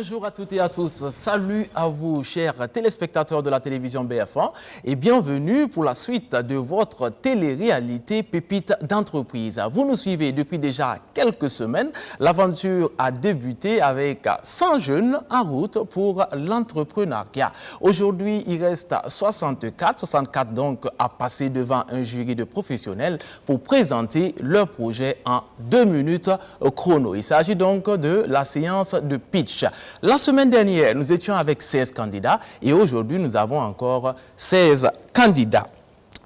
Bonjour à toutes et à tous. Salut à vous, chers téléspectateurs de la télévision BF1 et bienvenue pour la suite de votre télé-réalité Pépites d'entreprise. Vous nous suivez depuis déjà quelques semaines. L'aventure a débuté avec 100 jeunes en route pour l'entrepreneuriat. Aujourd'hui, il reste 64 donc à passer devant un jury de professionnels pour présenter leur projet en 2 minutes chrono. Il s'agit donc de la séance de pitch. La semaine dernière, nous étions avec 16 candidats et aujourd'hui, nous avons encore 16 candidats.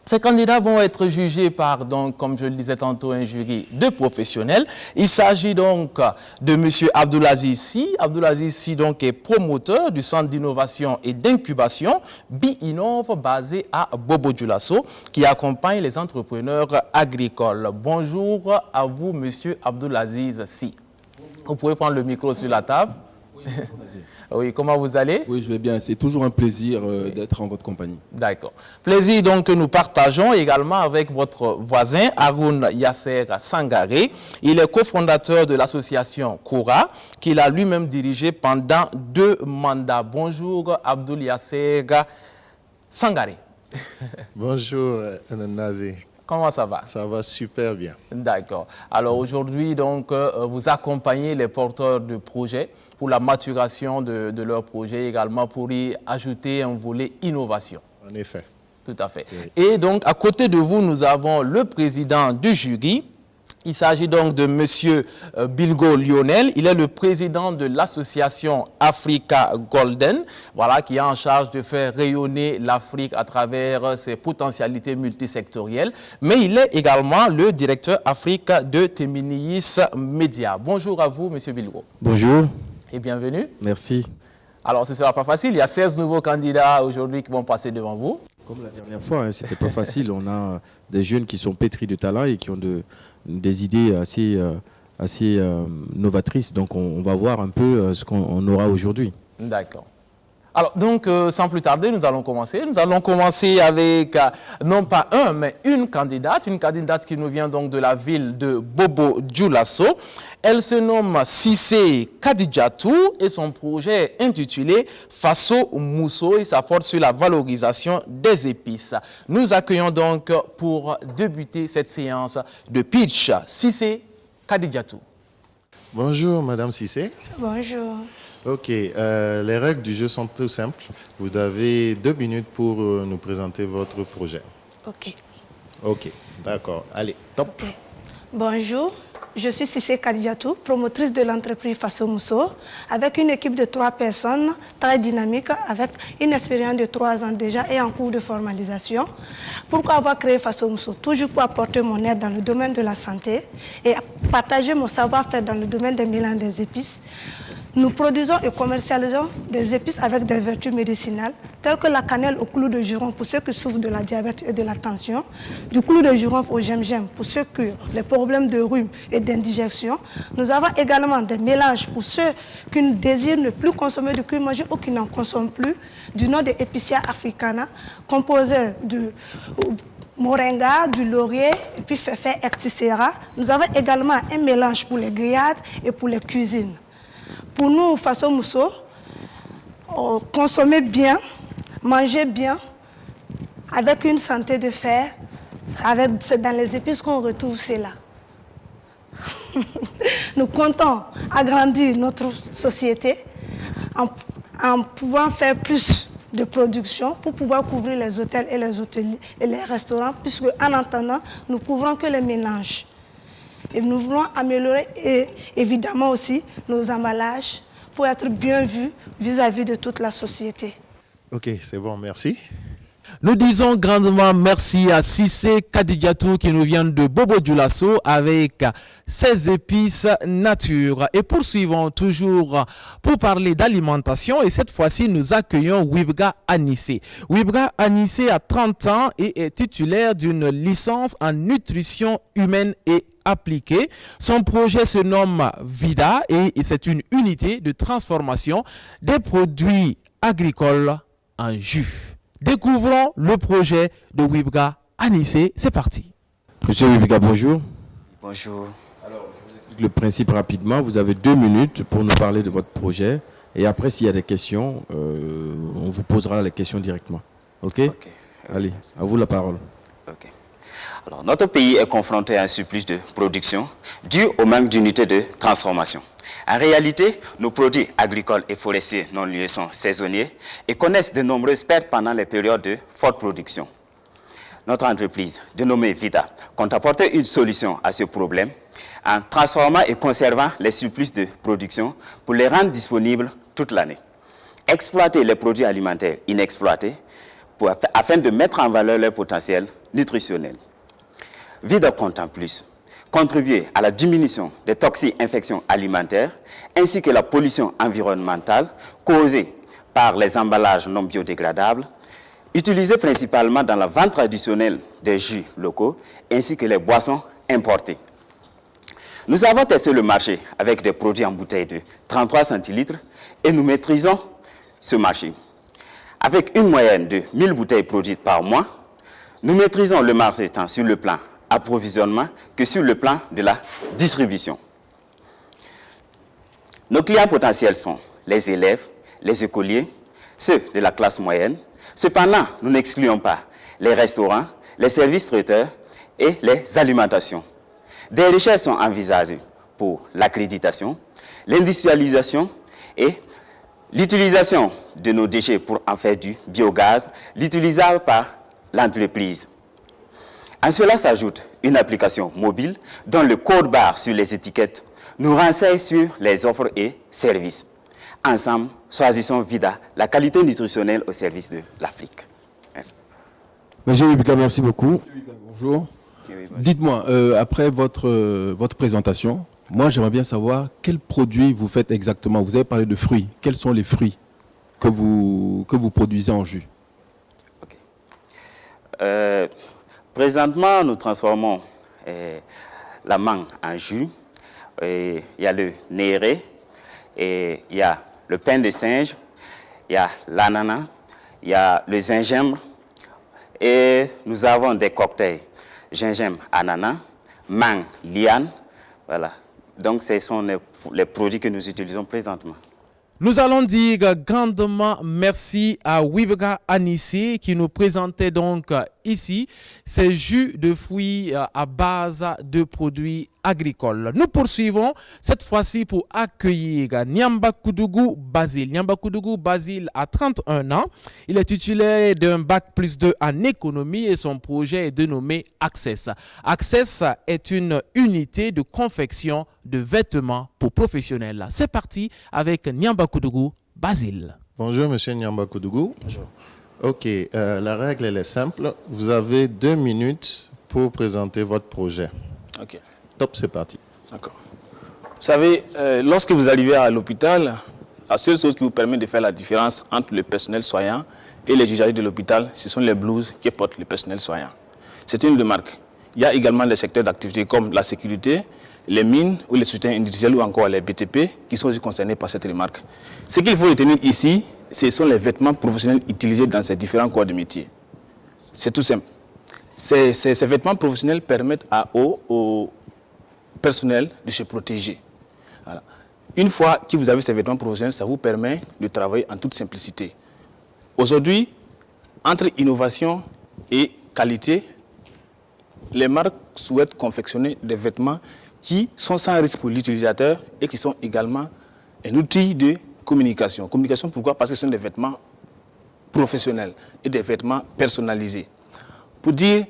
Ces candidats vont être jugés par, donc, comme je le disais tantôt, un jury de professionnels. Il s'agit donc de M. Abdoulaziz Sy. Abdoulaziz Sy donc est promoteur du centre d'innovation et d'incubation Bi-Innov basé à Bobo-Dioulasso qui accompagne les entrepreneurs agricoles. Bonjour à vous, M. Abdoulaziz Sy. Vous pouvez prendre le micro sur la table. Oui, comment vous allez? Oui, je vais bien. C'est toujours un plaisir d'être en votre compagnie. D'accord. Plaisir donc que nous partageons également avec votre voisin Haroun Yasser Sangaré. Il est cofondateur de l'association Koura, qu'il a lui-même dirigé pendant 2 mandats. Bonjour Abdoul Yasser Sangaré. Bonjour Nazi. Comment ça va? Ça va super bien. D'accord. Alors aujourd'hui, donc, vous accompagnez les porteurs de projets pour la maturation de leurs projets, également pour y ajouter un volet innovation. En effet. Tout à fait. Oui. Et donc, à côté de vous, nous avons le président du jury. Il s'agit donc de M. Bilgo Lionel. Il est le président de l'association Africa Golden, voilà, qui est en charge de faire rayonner l'Afrique à travers ses potentialités multisectorielles. Mais il est également le directeur Afrique de Teminiis Media. Bonjour à vous, M. Bilgo. Bonjour. Et bienvenue. Merci. Alors, ce ne sera pas facile. Il y a 16 nouveaux candidats aujourd'hui qui vont passer devant vous. Comme la dernière fois, ce n'était pas facile. On a des jeunes qui sont pétris de talent et qui ont des idées assez novatrices. Donc, on va voir un peu ce qu'on aura aujourd'hui. D'accord. Alors, donc, sans plus tarder, nous allons commencer. Nous allons commencer avec, non pas un, mais une candidate qui nous vient donc de la ville de Bobo-Dioulasso. Elle se nomme Cissé Kadidjatou et son projet est intitulé Faso Mousso. Il s'apporte sur la valorisation des épices. Nous accueillons donc pour débuter cette séance de pitch Cissé Kadidjatou. Bonjour Madame Cissé. Bonjour. Ok, les règles du jeu sont tout simples. Vous avez 2 minutes pour nous présenter votre projet. Ok. Ok, d'accord. Allez, top. Bonjour, je suis Cissé Kadidjatou, promotrice de l'entreprise Faso Mousso, avec une équipe de 3 personnes très dynamique, avec une expérience de 3 ans déjà et en cours de formalisation. Pourquoi avoir créé Faso Mousso? Toujours pour apporter mon aide dans le domaine de la santé et partager mon savoir-faire dans le domaine des mélanges des épices. Nous produisons et commercialisons des épices avec des vertus médicinales, telles que la cannelle au clou de girofle pour ceux qui souffrent de la diabète et de la tension, du clou de girofle au gingembre pour ceux qui ont les problèmes de rhume et d'indigestion. Nous avons également des mélanges pour ceux qui désirent ne plus consommer de cuir mangé ou qui n'en consomment plus, du nom de Epicia africana, composé de moringa, du laurier, et puis féfé, etc. Nous avons également un mélange pour les grillades et pour les cuisines. Pour nous, Faso Mousso, consommer bien, manger bien, avec une santé de fer, c'est dans les épices qu'on retrouve cela. Nous comptons agrandir notre société en pouvant faire plus de production pour pouvoir couvrir les hôtels et les hôteliers et les restaurants, puisque en attendant, nous couvrons que les mélanges. Et nous voulons améliorer et évidemment aussi nos emballages pour être bien vus vis-à-vis de toute la société. Ok, c'est bon, merci. Nous disons grandement merci à Cissé Kadidjatou qui nous vient de Bobo-Dioulasso avec ses épices nature. Et poursuivons toujours pour parler d'alimentation et cette fois-ci nous accueillons Wibga Anissé. Wibga Anissé a 30 ans et est titulaire d'une licence en nutrition humaine et appliquée. Son projet se nomme Vida et c'est une unité de transformation des produits agricoles en jus. Découvrons le projet de Wibga Anissé. C'est parti. Monsieur Wibga, bonjour. Bonjour. Alors, je vous explique le principe rapidement. Vous avez 2 minutes pour nous parler de votre projet Et après, s'il y a des questions, on vous posera les questions directement. OK? Allez, à vous la parole. Okay. Alors, notre pays est confronté à un surplus de production dû au manque d'unités de transformation. En réalité, nos produits agricoles et forestiers non liés sont saisonniers et connaissent de nombreuses pertes pendant les périodes de forte production. Notre entreprise, dénommée Vida, compte apporter une solution à ce problème en transformant et conservant les surplus de production pour les rendre disponibles toute l'année. Exploiter les produits alimentaires inexploités afin de mettre en valeur leur potentiel nutritionnel. Vida compte en plus contribuer à la diminution des toxi-infections alimentaires ainsi que la pollution environnementale causée par les emballages non biodégradables, utilisés principalement dans la vente traditionnelle des jus locaux ainsi que les boissons importées. Nous avons testé le marché avec des produits en bouteille de 33 centilitres et nous maîtrisons ce marché. Avec une moyenne de 1000 bouteilles produites par mois, nous maîtrisons le marché tant sur le plan approvisionnement que sur le plan de la distribution. Nos clients potentiels sont les élèves, les écoliers, ceux de la classe moyenne. Cependant, nous n'excluons pas les restaurants, les services traiteurs et les alimentations. Des recherches sont envisagées pour l'accréditation, l'industrialisation et l'utilisation de nos déchets pour en faire du biogaz, l'utilisable par l'entreprise. À cela s'ajoute une application mobile dont le code barre sur les étiquettes nous renseigne sur les offres et services. Ensemble, choisissons Vida, la qualité nutritionnelle au service de l'Afrique. Merci. Monsieur Wibika, merci beaucoup. Bonjour. Oui, Dites-moi, après votre présentation, moi j'aimerais bien savoir quels produits vous faites exactement. Vous avez parlé de fruits. Quels sont les fruits que vous produisez en jus? Okay. Présentement, nous transformons la mangue en jus. Il y a le néré, et il y a le pain de singe, il y a l'ananas, il y a le gingembre, et nous avons des cocktails gingembre, ananas, mangue, liane. Voilà. Donc, ce sont les produits que nous utilisons présentement. Nous allons dire grandement merci à Wibika Anissé qui nous présentait donc ici ces jus de fruits à base de produits agricoles. Nous poursuivons cette fois-ci pour accueillir Nyamba Koudougou Basile. Nyamba Koudougou Basile a 31 ans. Il est titulaire d'un bac plus 2 en économie et son projet est dénommé Access. Access est une unité de confection de vêtements pour professionnels. C'est parti avec Nyamba Koudougou Basile. Bonjour, monsieur Nyamba Koudougou. Bonjour. OK, la règle, elle est simple. Vous avez 2 minutes pour présenter votre projet. Ok, Top, c'est parti. d'accord. Vous savez, lorsque vous arrivez à l'hôpital, la seule chose qui vous permet de faire la différence entre le personnel soignant et les usagers de l'hôpital, ce sont les blouses que porte le personnel soignant. C'est une remarque. Il y a également des secteurs d'activité comme la sécurité, les mines ou les soutiens industriels ou encore les BTP qui sont aussi concernés par cette remarque. Ce qu'il faut retenir ici, ce sont les vêtements professionnels utilisés dans ces différents corps de métier. C'est tout simple. Ces vêtements professionnels permettent au personnel de se protéger. Voilà. Une fois que vous avez ces vêtements professionnels, ça vous permet de travailler en toute simplicité. Aujourd'hui, entre innovation et qualité, les marques souhaitent confectionner des vêtements qui sont sans risque pour l'utilisateur et qui sont également un outil de communication. Communication, pourquoi? Parce que ce sont des vêtements professionnels et des vêtements personnalisés. Pour dire,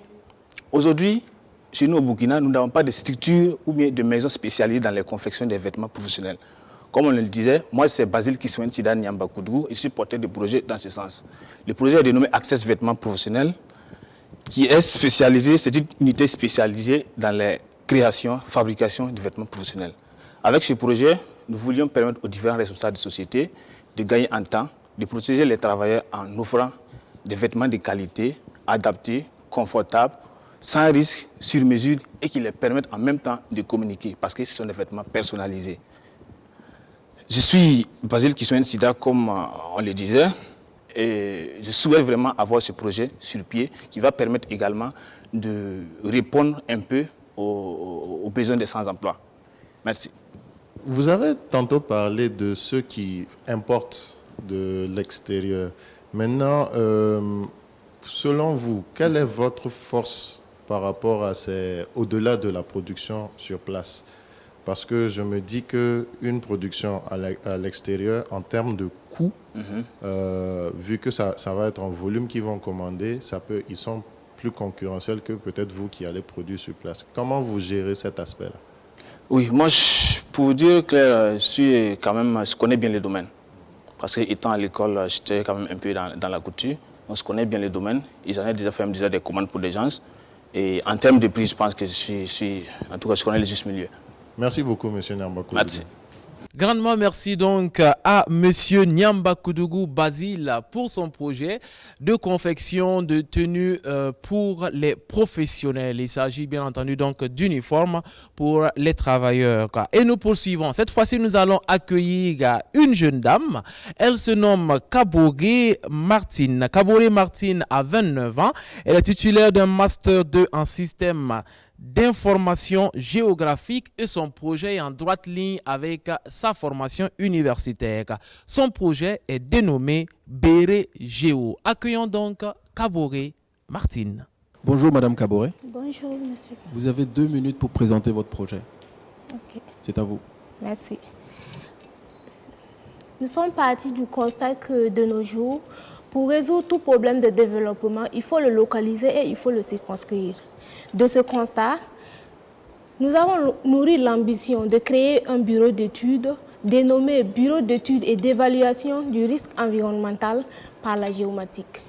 aujourd'hui, chez nous au Burkina, nous n'avons pas de structure ou bien de maisons spécialisées dans les confections des vêtements professionnels. Comme on le disait, moi c'est Basile Kissouen Sida Nyamba Koudougou et je suis porteur de projet dans ce sens. Le projet est dénommé Access Vêtements Professionnels, qui est spécialisé, c'est une unité spécialisée dans les créations, fabrication de vêtements professionnels. Avec ce projet, nous voulions permettre aux différents responsables de société de gagner en temps, de protéger les travailleurs en offrant des vêtements de qualité, adaptés, confortables, sans risque, sur mesure et qui les permettent en même temps de communiquer parce que ce sont des vêtements personnalisés. Je suis Basile Kissouen Sida, comme on le disait, et je souhaite vraiment avoir ce projet sur pied qui va permettre également de répondre un peu aux besoins des sans-emploi. Merci. Vous avez tantôt parlé de ceux qui importent de l'extérieur. Maintenant, selon vous, quelle est votre force par rapport à au-delà de la production sur place? Parce que je me dis qu'une production à l'extérieur, en termes de coût, vu que ça va être en volume qu'ils vont commander, ils sont plus concurrentiels que peut-être vous qui allez produire sur place. Comment vous gérez cet aspect-là? Oui, moi, pour vous dire que je connais bien les domaines. Parce que étant à l'école, j'étais quand même un peu dans la couture. On se connaît bien les domaines. Ils en ont déjà fait des commandes pour des gens. Et en termes de prix, je pense que en tout cas, je connais le juste milieu. Merci beaucoup, M. Nyambakoudou. Merci. Grandement merci donc à Monsieur Nyambakoudou Basile pour son projet de confection de tenues pour les professionnels. Il s'agit bien entendu donc d'uniformes pour les travailleurs. Et nous poursuivons. Cette fois-ci, nous allons accueillir une jeune dame. Elle se nomme Kaboré Martine. Kaboré Martine a 29 ans. Elle est titulaire d'un Master 2 en système d'information géographique et son projet est en droite ligne avec sa formation universitaire. Son projet est dénommé Béré Géo. Accueillons donc Kaboré Martine. Bonjour Madame Kaboré. Bonjour monsieur. Vous avez 2 minutes pour présenter votre projet. Ok, C'est à vous. merci. Nous sommes partis du constat que de nos jours, pour résoudre tout problème de développement, il faut le localiser et il faut le circonscrire. De ce constat, nous avons nourri l'ambition de créer un bureau d'études dénommé Bureau d'études et d'évaluation du risque environnemental par la géomatique.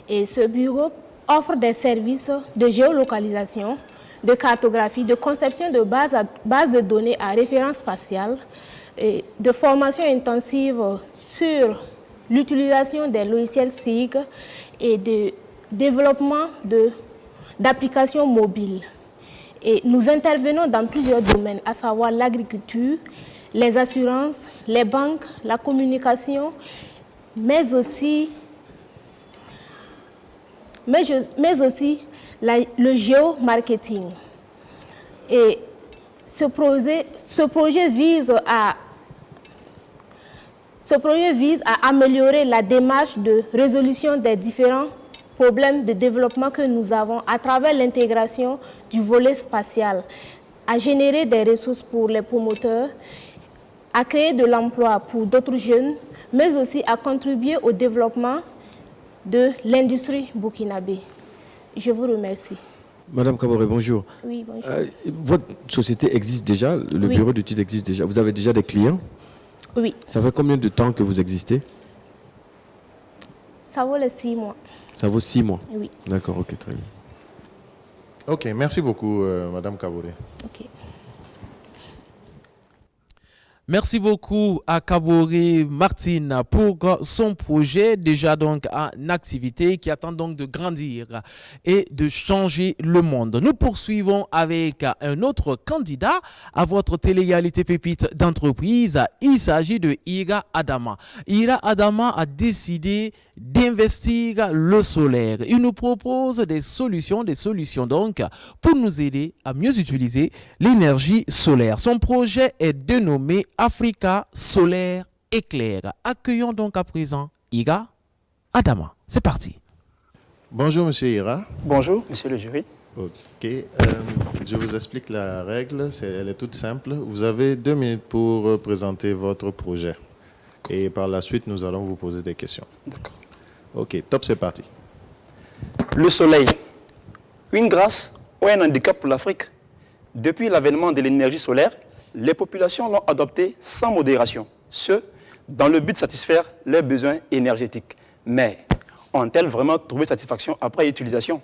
Et ce bureau offre des services de géolocalisation, de cartographie, de conception de bases de données à référence spatiale, et de formation intensive sur l'utilisation des logiciels SIG et de développement d'applications mobiles. Et nous intervenons dans plusieurs domaines, à savoir l'agriculture, les assurances, les banques, la communication, mais aussi le géomarketing. Et ce projet vise à améliorer la démarche de résolution des différents problèmes de développement que nous avons à travers l'intégration du volet spatial, à générer des ressources pour les promoteurs, à créer de l'emploi pour d'autres jeunes, mais aussi à contribuer au développement de l'industrie burkinabé. Je vous remercie. Madame Kaboré, bonjour. Oui, bonjour. Votre société existe déjà, le bureau d'études existe déjà. Vous avez déjà des clients? Oui. Ça fait combien de temps que vous existez? Ça vaut les 6 mois. Ça vaut 6 mois? Oui. D'accord, ok, très bien. Ok, merci beaucoup, Madame Kaboré. Ok. Merci beaucoup à Kaboré Martine pour son projet déjà donc en activité qui attend donc de grandir et de changer le monde. Nous poursuivons avec un autre candidat à votre télé-réalité pépite d'entreprise. Il s'agit de Ira Adama. Ira Adama a décidé d'investir le solaire. Il nous propose des solutions donc pour nous aider à mieux utiliser l'énergie solaire. Son projet est dénommé Africa Solaire Éclair. Accueillons donc à présent Ira Adama. C'est parti. Bonjour, Monsieur Ira. Bonjour, monsieur le jury. Ok, je vous explique la règle, elle est toute simple. Vous avez 2 minutes pour présenter votre projet. Et par la suite, nous allons vous poser des questions. D'accord. Ok, top, c'est parti. Le soleil, une grâce ou un handicap pour l'Afrique. Depuis l'avènement de l'énergie solaire, les populations l'ont adopté sans modération, ce, dans le but de satisfaire leurs besoins énergétiques. Mais ont-elles vraiment trouvé satisfaction après utilisation?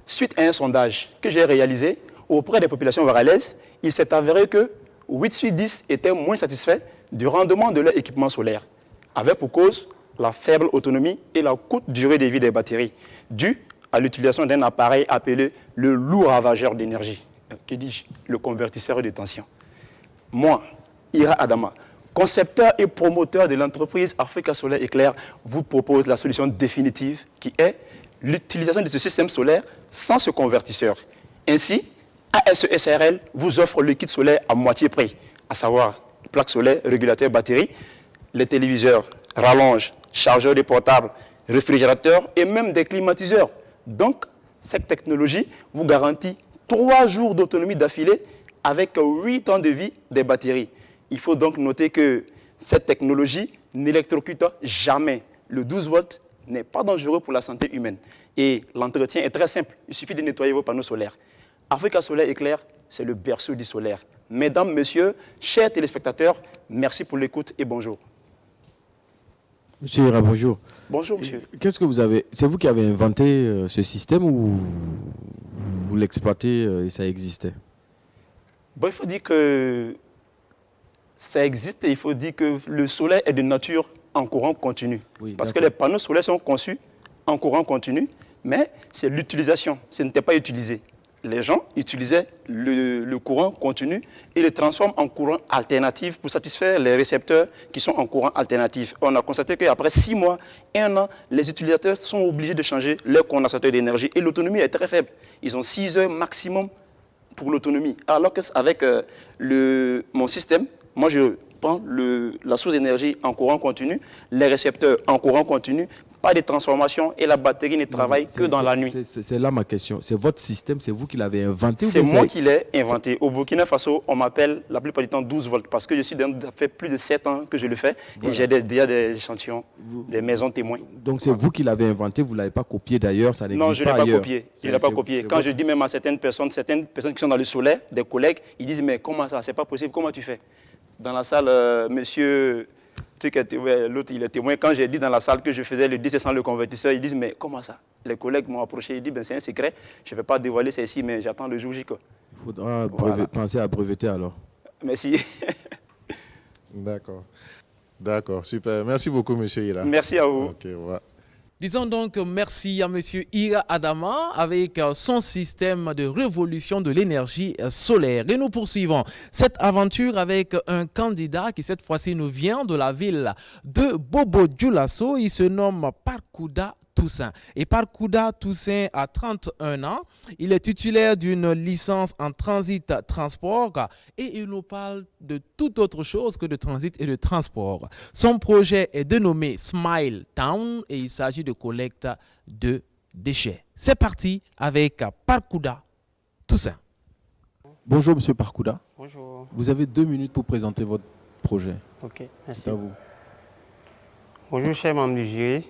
Suite à un sondage que j'ai réalisé auprès des populations varalaises, il s'est avéré que 8 sur 10 étaient moins satisfaits du rendement de leur équipement solaire, avec pour cause la faible autonomie et la courte durée de vie des batteries, due à l'utilisation d'un appareil appelé le lourd ravageur d'énergie. Que dis-je? Le convertisseur de tension. Moi, Ira Adama, concepteur et promoteur de l'entreprise Africa Solaire Éclair, vous propose la solution définitive qui est l'utilisation de ce système solaire sans ce convertisseur. Ainsi, ASE SRL vous offre le kit solaire à moitié prix, à savoir plaques solaires, régulateurs, batteries, les téléviseurs, rallonges, chargeurs de portables, réfrigérateurs et même des climatiseurs. Donc, cette technologie vous garantit 3 jours d'autonomie d'affilée avec 8 ans de vie des batteries. Il faut donc noter que cette technologie n'électrocute jamais. Le 12 volts n'est pas dangereux pour la santé humaine. Et l'entretien est très simple. Il suffit de nettoyer vos panneaux solaires. Africa Solaire Éclair, c'est le berceau du solaire. Mesdames, messieurs, chers téléspectateurs, merci pour l'écoute et bonjour. Monsieur Ira, bonjour. Bonjour, monsieur. Qu'est-ce que vous avez... C'est vous qui avez inventé ce système ou vous l'exploitez et ça existait? Bon, il faut dire que ça existe et il faut dire que le soleil est de nature en courant continu. Oui, parce que les panneaux solaires sont conçus en courant continu, mais c'est l'utilisation. Ce n'était pas utilisé. Les gens utilisaient le courant continu et le transforment en courant alternatif pour satisfaire les récepteurs qui sont en courant alternatif. On a constaté qu'après 6 mois, 1 an, les utilisateurs sont obligés de changer leur condensateur d'énergie et l'autonomie est très faible. Ils ont 6 heures maximum pour l'autonomie. Alors qu'avec mon système, moi je prends la source d'énergie en courant continu, les récepteurs en courant continu, pas de transformation et la batterie ne travaille que dans la nuit. C'est là ma question. C'est votre système, c'est vous qui l'avez inventé? C'est moi qui l'ai inventé. Au Burkina Faso, on m'appelle la plupart du temps 12 volts parce que ça fait plus de 7 ans que je le fais et j'ai déjà des échantillons, des maisons témoins. Donc c'est vous qui l'avez inventé, vous ne l'avez pas copié d'ailleurs, ça n'existe pas ailleurs? Non, je ne l'ai pas copié. Je l'ai pas copié. Quand je dis même à certaines personnes qui sont dans le solaire, des collègues, ils disent mais comment ça, c'est pas possible, comment tu fais? Dans la salle, monsieur... L'autre, il est témoin. Quand j'ai dit dans la salle que je faisais le DC sans le convertisseur, ils disent, mais comment ça? Les collègues m'ont approché, ils disent, ben, c'est un secret, je ne vais pas dévoiler ça ici, mais j'attends le jour J. Il faudra penser à breveter alors. Merci. D'accord. D'accord, super. Merci beaucoup, monsieur Ira. Merci à vous. Ok, voilà. Disons donc merci à M. Ira Adama avec son système de révolution de l'énergie solaire. Et nous poursuivons cette aventure avec un candidat qui cette fois-ci nous vient de la ville de Bobo-Dioulasso. Il se nomme Parkouda Toussaint. Et Parkouda Toussaint a 31 ans. Il est titulaire d'une licence en transit transport et il nous parle de toute autre chose que de transit et de transport. Son projet est dénommé Smile Town et il s'agit de collecte de déchets. C'est parti avec Parkouda Toussaint. Bonjour Monsieur Parkouda. Bonjour. Vous avez 2 minutes pour présenter votre projet. Ok, merci. C'est à vous. Bonjour chers membres du jury.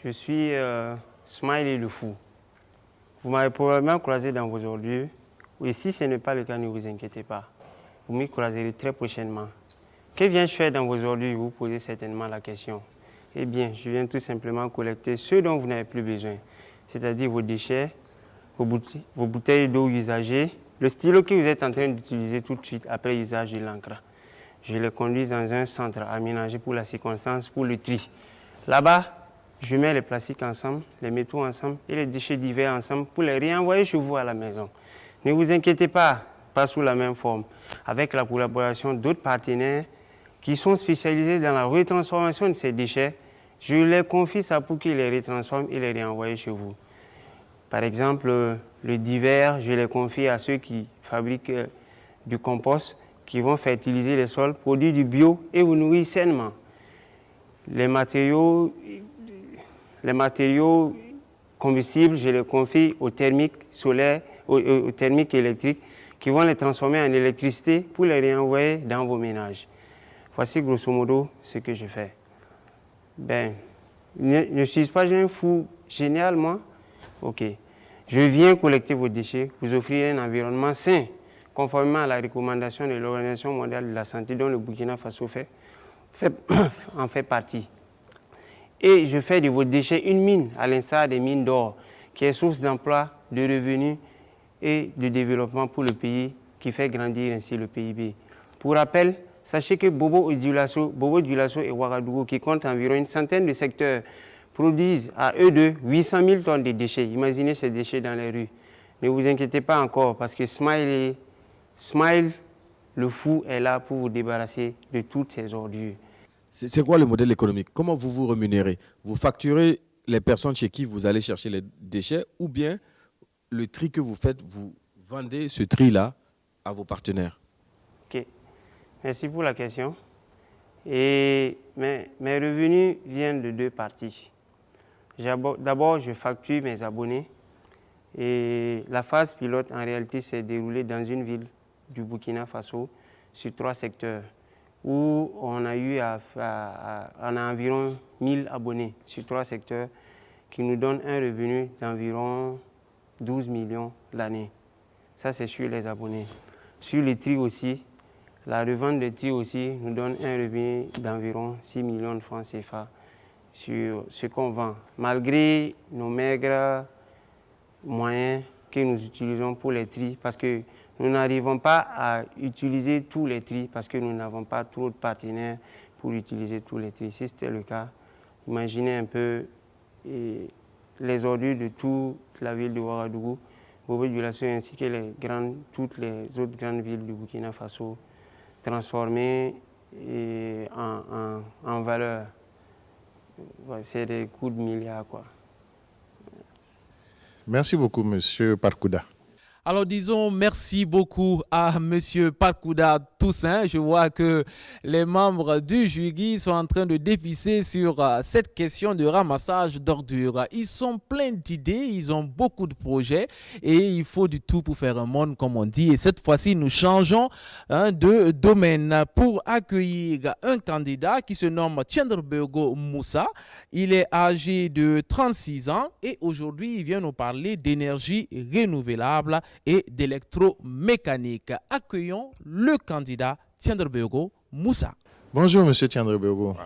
Je suis Smiley le fou. Vous m'avez probablement croisé dans vos ordures. Et si ce n'est pas le cas, ne vous inquiétez pas. Vous m'y croiserez très prochainement. Que viens-je faire dans vos ordures? Vous posez certainement la question. Eh bien, je viens tout simplement collecter ce dont vous n'avez plus besoin. C'est-à-dire vos déchets, vos bouteilles d'eau usagées, le stylo que vous êtes en train d'utiliser tout de suite après usage de l'encre. Je les conduis dans un centre aménagé pour la circonstance, pour le tri. Là-bas, je mets les plastiques ensemble, les métaux ensemble et les déchets divers ensemble pour les réenvoyer chez vous à la maison. Ne vous inquiétez pas, pas sous la même forme. Avec la collaboration d'autres partenaires qui sont spécialisés dans la retransformation de ces déchets, je les confie ça pour qu'ils les retransforment et les réenvoient chez vous. Par exemple, le divers, je les confie à ceux qui fabriquent du compost, qui vont fertiliser les sols, produire du bio et vous nourrir sainement. Les matériaux combustibles, je les confie aux thermiques solaires, aux thermiques électriques, qui vont les transformer en électricité pour les réenvoyer dans vos ménages. Voici grosso modo ce que je fais. Ben, ne suis-je pas un fou génial, moi? Ok. Je viens collecter vos déchets, vous offrir un environnement sain, conformément à la recommandation de l'Organisation mondiale de la santé, dont le Burkina Faso en fait partie. Et je fais de vos déchets une mine, à l'instar des mines d'or, qui est source d'emploi, de revenus et de développement pour le pays, qui fait grandir ainsi le PIB. Pour rappel, sachez que Bobo-Dioulasso et Ouagadougou, qui comptent environ une centaine de secteurs, produisent à eux deux 800 000 tonnes de déchets. Imaginez ces déchets dans les rues. Ne vous inquiétez pas encore, parce que Smile, le fou, est là pour vous débarrasser de toutes ces ordures. C'est quoi le modèle économique? Comment vous vous rémunérez? Vous facturez les personnes chez qui vous allez chercher les déchets ou bien le tri que vous faites, vous vendez ce tri-là à vos partenaires? Ok. Merci pour la question. Et mes revenus viennent de deux parties. D'abord, je facture mes abonnés. Et la phase pilote, en réalité, s'est déroulée dans une ville du Burkina Faso sur 3 secteurs où on a environ 1000 abonnés sur 3 secteurs qui nous donnent un revenu d'environ 12 millions l'année. Ça, c'est sur les abonnés. Sur les tri aussi, la revente de tri aussi nous donne un revenu d'environ 6 millions de francs CFA sur ce qu'on vend, malgré nos maigres moyens que nous utilisons pour les tri, parce que nous n'arrivons pas à utiliser tous les tri, parce que nous n'avons pas trop de partenaires pour utiliser tous les tri. Si c'était le cas, imaginez un peu les ordures de toute la ville de Ouagadougou, Bobo-Dioulasso ainsi que toutes les autres grandes villes du Burkina Faso transformées en valeur. C'est des coups de milliards, quoi. Merci beaucoup, Monsieur Parkouda. Alors disons merci beaucoup à M. Parkouda Toussaint. Je vois que les membres du jury sont en train de dévisser sur cette question de ramassage d'ordures. Ils sont pleins d'idées, ils ont beaucoup de projets et il faut du tout pour faire un monde, comme on dit. Et cette fois-ci, nous changeons de domaine pour accueillir un candidat qui se nomme Tiendrebego Moussa. Il est âgé de 36 ans et aujourd'hui, il vient nous parler d'énergie renouvelable et d'électromécanique. Accueillons le candidat Tiendrebego Moussa. Bonjour, Monsieur Tiendrebego.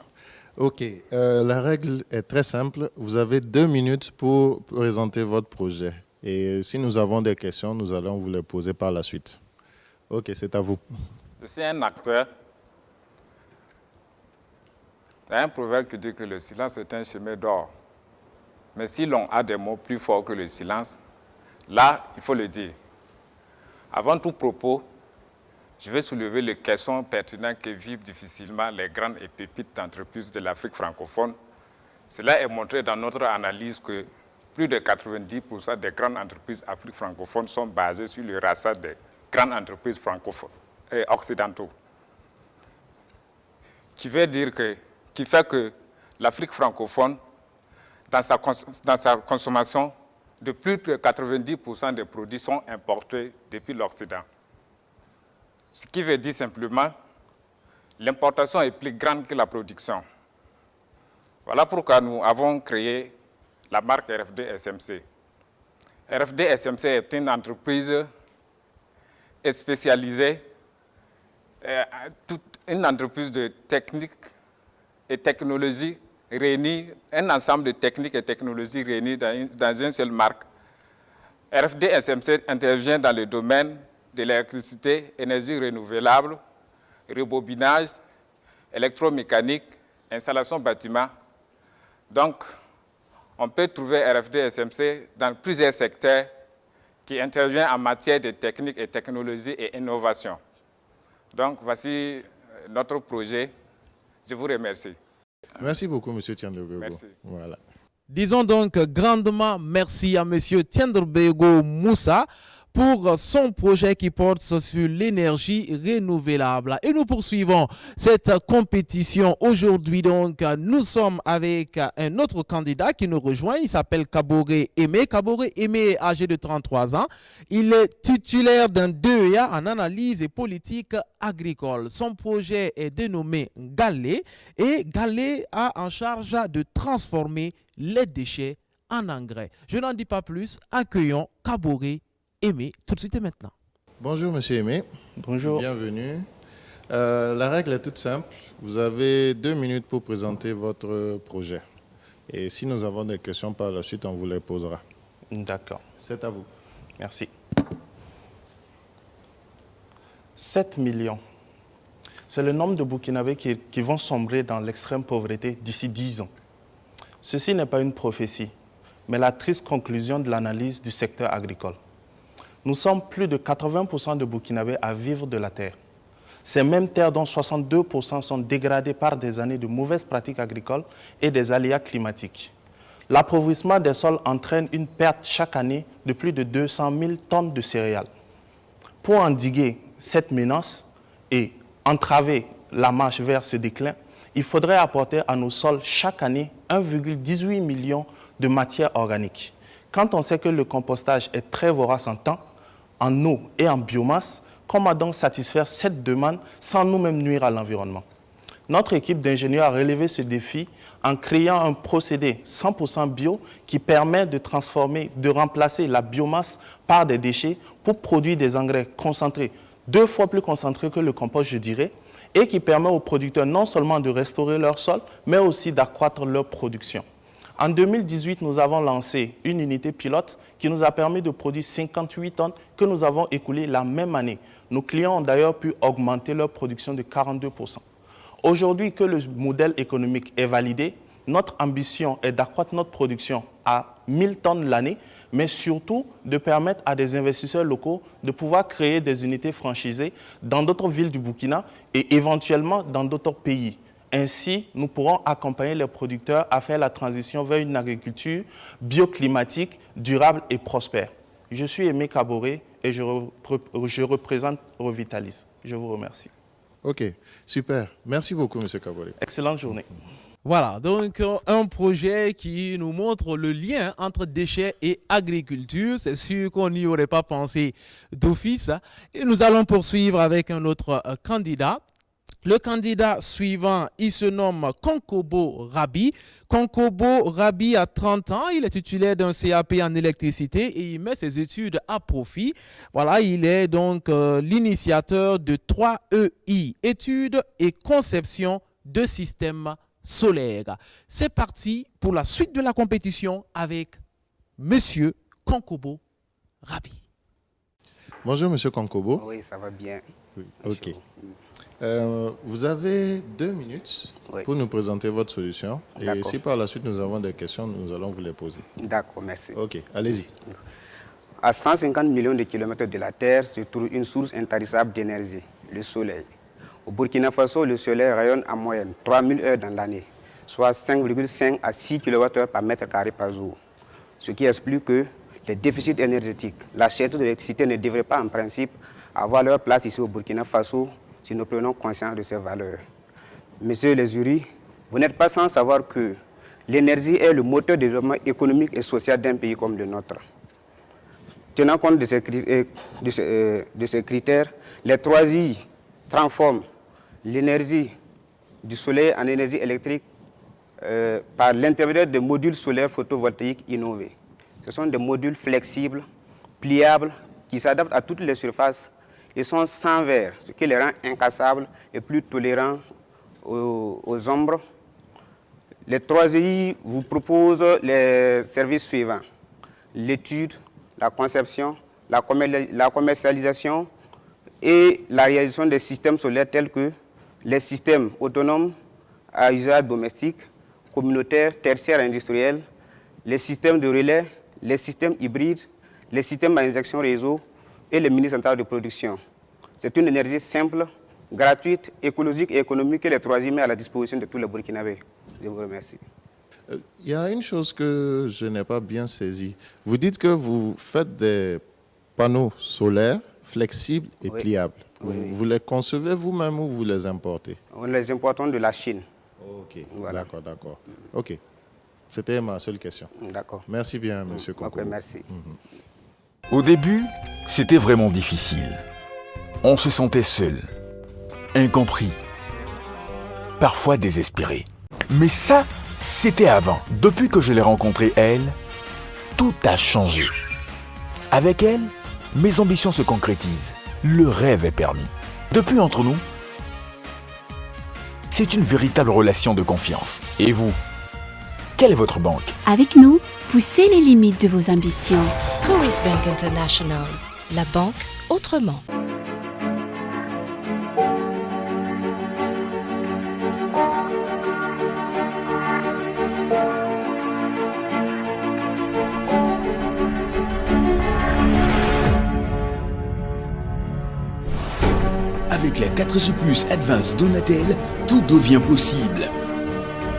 Ok, la règle est très simple. Vous avez 2 minutes pour présenter votre projet. Et si nous avons des questions, nous allons vous les poser par la suite. Ok, c'est à vous. Je suis un acteur. Il y a un proverbe qui dit que le silence est un chemin d'or. Mais si l'on a des mots plus forts que le silence, là, il faut le dire. Avant tout propos, je vais soulever les questions pertinentes que vivent difficilement les grandes et pépites entreprises de l'Afrique francophone. Cela est montré dans notre analyse que plus de 90% des grandes entreprises africaines francophones sont basées sur le rachat des grandes entreprises francophones et occidentaux. Qui fait que l'Afrique francophone, dans sa consommation, de plus de 90% des produits sont importés depuis l'Occident. Ce qui veut dire simplement l'importation est plus grande que la production. Voilà pourquoi nous avons créé la marque RFD SMC. RFD SMC est une entreprise spécialisée, une entreprise de techniques et technologies réunis, un ensemble de techniques et technologies réunies dans une seule marque. RFD SMC intervient dans le domaine de l'électricité, énergie renouvelable, rebobinage, électromécanique, installation bâtiment. Donc, on peut trouver RFD SMC dans plusieurs secteurs qui interviennent en matière de techniques et technologies et innovation. Donc, voici notre projet. Je vous remercie. Merci beaucoup, M. Tiendrebego. Merci. Voilà. Disons donc grandement merci à M. Tiendrebego Moussa pour son projet qui porte sur l'énergie renouvelable. Et nous poursuivons cette compétition aujourd'hui. Donc, nous sommes avec un autre candidat qui nous rejoint. Il s'appelle Kaboré Aimé. Kaboré Aimé est âgé de 33 ans. Il est titulaire d'un DEA en analyse et politique agricole. Son projet est dénommé Galé et Galé a en charge de transformer les déchets en engrais. Je n'en dis pas plus. Accueillons Kaboré Aimé, tout de suite et maintenant. Bonjour, Monsieur Aimé. Bonjour. Bienvenue. La règle est toute simple. Vous avez 2 minutes pour présenter votre projet. Et si nous avons des questions par la suite, on vous les posera. D'accord. C'est à vous. Merci. 7 millions. C'est le nombre de Burkinabés qui vont sombrer dans l'extrême pauvreté d'ici 10 ans. Ceci n'est pas une prophétie, mais la triste conclusion de l'analyse du secteur agricole. Nous sommes plus de 80% de Burkinabés à vivre de la terre. Ces mêmes terres dont 62% sont dégradées par des années de mauvaises pratiques agricoles et des aléas climatiques. L'appauvrissement des sols entraîne une perte chaque année de plus de 200 000 tonnes de céréales. Pour endiguer cette menace et entraver la marche vers ce déclin, il faudrait apporter à nos sols chaque année 1,18 million de matière organique. Quand on sait que le compostage est très vorace en temps, en eau et en biomasse, comment donc satisfaire cette demande sans nous-mêmes nuire à l'environnement? Notre équipe d'ingénieurs a relevé ce défi en créant un procédé 100% bio qui permet de transformer, de remplacer la biomasse par des déchets pour produire des engrais concentrés, 2 fois plus concentrés que le compost, je dirais, et qui permet aux producteurs non seulement de restaurer leur sol, mais aussi d'accroître leur production. En 2018, nous avons lancé une unité pilote qui nous a permis de produire 58 tonnes que nous avons écoulées la même année. Nos clients ont d'ailleurs pu augmenter leur production de 42%. Aujourd'hui que le modèle économique est validé, notre ambition est d'accroître notre production à 1000 tonnes l'année, mais surtout de permettre à des investisseurs locaux de pouvoir créer des unités franchisées dans d'autres villes du Burkina et éventuellement dans d'autres pays. Ainsi, nous pourrons accompagner les producteurs à faire la transition vers une agriculture bioclimatique, durable et prospère. Je suis Aimé Kaboré et je représente Revitalis. Je vous remercie. Ok, super. Merci beaucoup, M. Kaboré. Excellente journée. Voilà, donc un projet qui nous montre le lien entre déchets et agriculture. C'est sûr qu'on n'y aurait pas pensé d'office. Et nous allons poursuivre avec un autre candidat. Le candidat suivant, il se nomme Konkobo Rabi. Konkobo Rabi a 30 ans, il est titulaire d'un CAP en électricité et il met ses études à profit. Voilà, il est donc l'initiateur de 3EI, études et conception de systèmes solaires. C'est parti pour la suite de la compétition avec Monsieur Konkobo Rabi. Bonjour Monsieur Konkobo. Oui, ça va bien. Oui. Ok. Vous avez 2 minutes pour nous présenter votre solution. Et si par la suite nous avons des questions, nous allons vous les poser. D'accord, merci. Ok, allez-y. À 150 millions de kilomètres de la Terre se trouve une source intarissable d'énergie, le soleil. Au Burkina Faso, le soleil rayonne en moyenne 3000 heures dans l'année, soit 5,5 à 6 kWh par mètre carré par jour. Ce qui explique que les déficits énergétiques, la cherté de l'électricité ne devrait pas en principe avoir leur place ici au Burkina Faso si nous prenons conscience de ces valeurs. Monsieur Lesuri, vous n'êtes pas sans savoir que l'énergie est le moteur de développement économique et social d'un pays comme le nôtre. Tenant compte de ces critères, les 3I transforment l'énergie du soleil en énergie électrique par l'intermédiaire de modules solaires photovoltaïques innovés. Ce sont des modules flexibles, pliables, qui s'adaptent à toutes les surfaces et sont sans verre, ce qui les rend incassables et plus tolérants aux ombres. Les 3EI vous proposent les services suivants: l'étude, la conception, la commercialisation et la réalisation des systèmes solaires tels que les systèmes autonomes à usage domestique, communautaire, tertiaire et industriel, les systèmes de relais, les systèmes hybrides, les systèmes à injection réseau et les mini-centrales de production. C'est une énergie simple, gratuite, écologique et économique que les 3I met à la disposition de tous les Burkinabés. Je vous remercie. Il y a une chose que je n'ai pas bien saisie. Vous dites que vous faites des panneaux solaires flexibles et pliables. Oui. Vous les concevez vous-même ou vous les importez? Nous les importons de la Chine. Ok, voilà. D'accord. Ok, c'était ma seule question. D'accord. Merci bien, Monsieur Konkobo. Ok, merci. Au début, c'était vraiment difficile. On se sentait seul, incompris, parfois désespéré. Mais ça, c'était avant. Depuis que je l'ai rencontrée, elle, tout a changé. Avec elle, mes ambitions se concrétisent. Le rêve est permis. Depuis entre nous, c'est une véritable relation de confiance. Et vous, quelle est votre banque? Avec nous, poussez les limites de vos ambitions. Coris Bank International, la banque autrement. Avec la 4G+ Advanced Donatel, tout devient possible.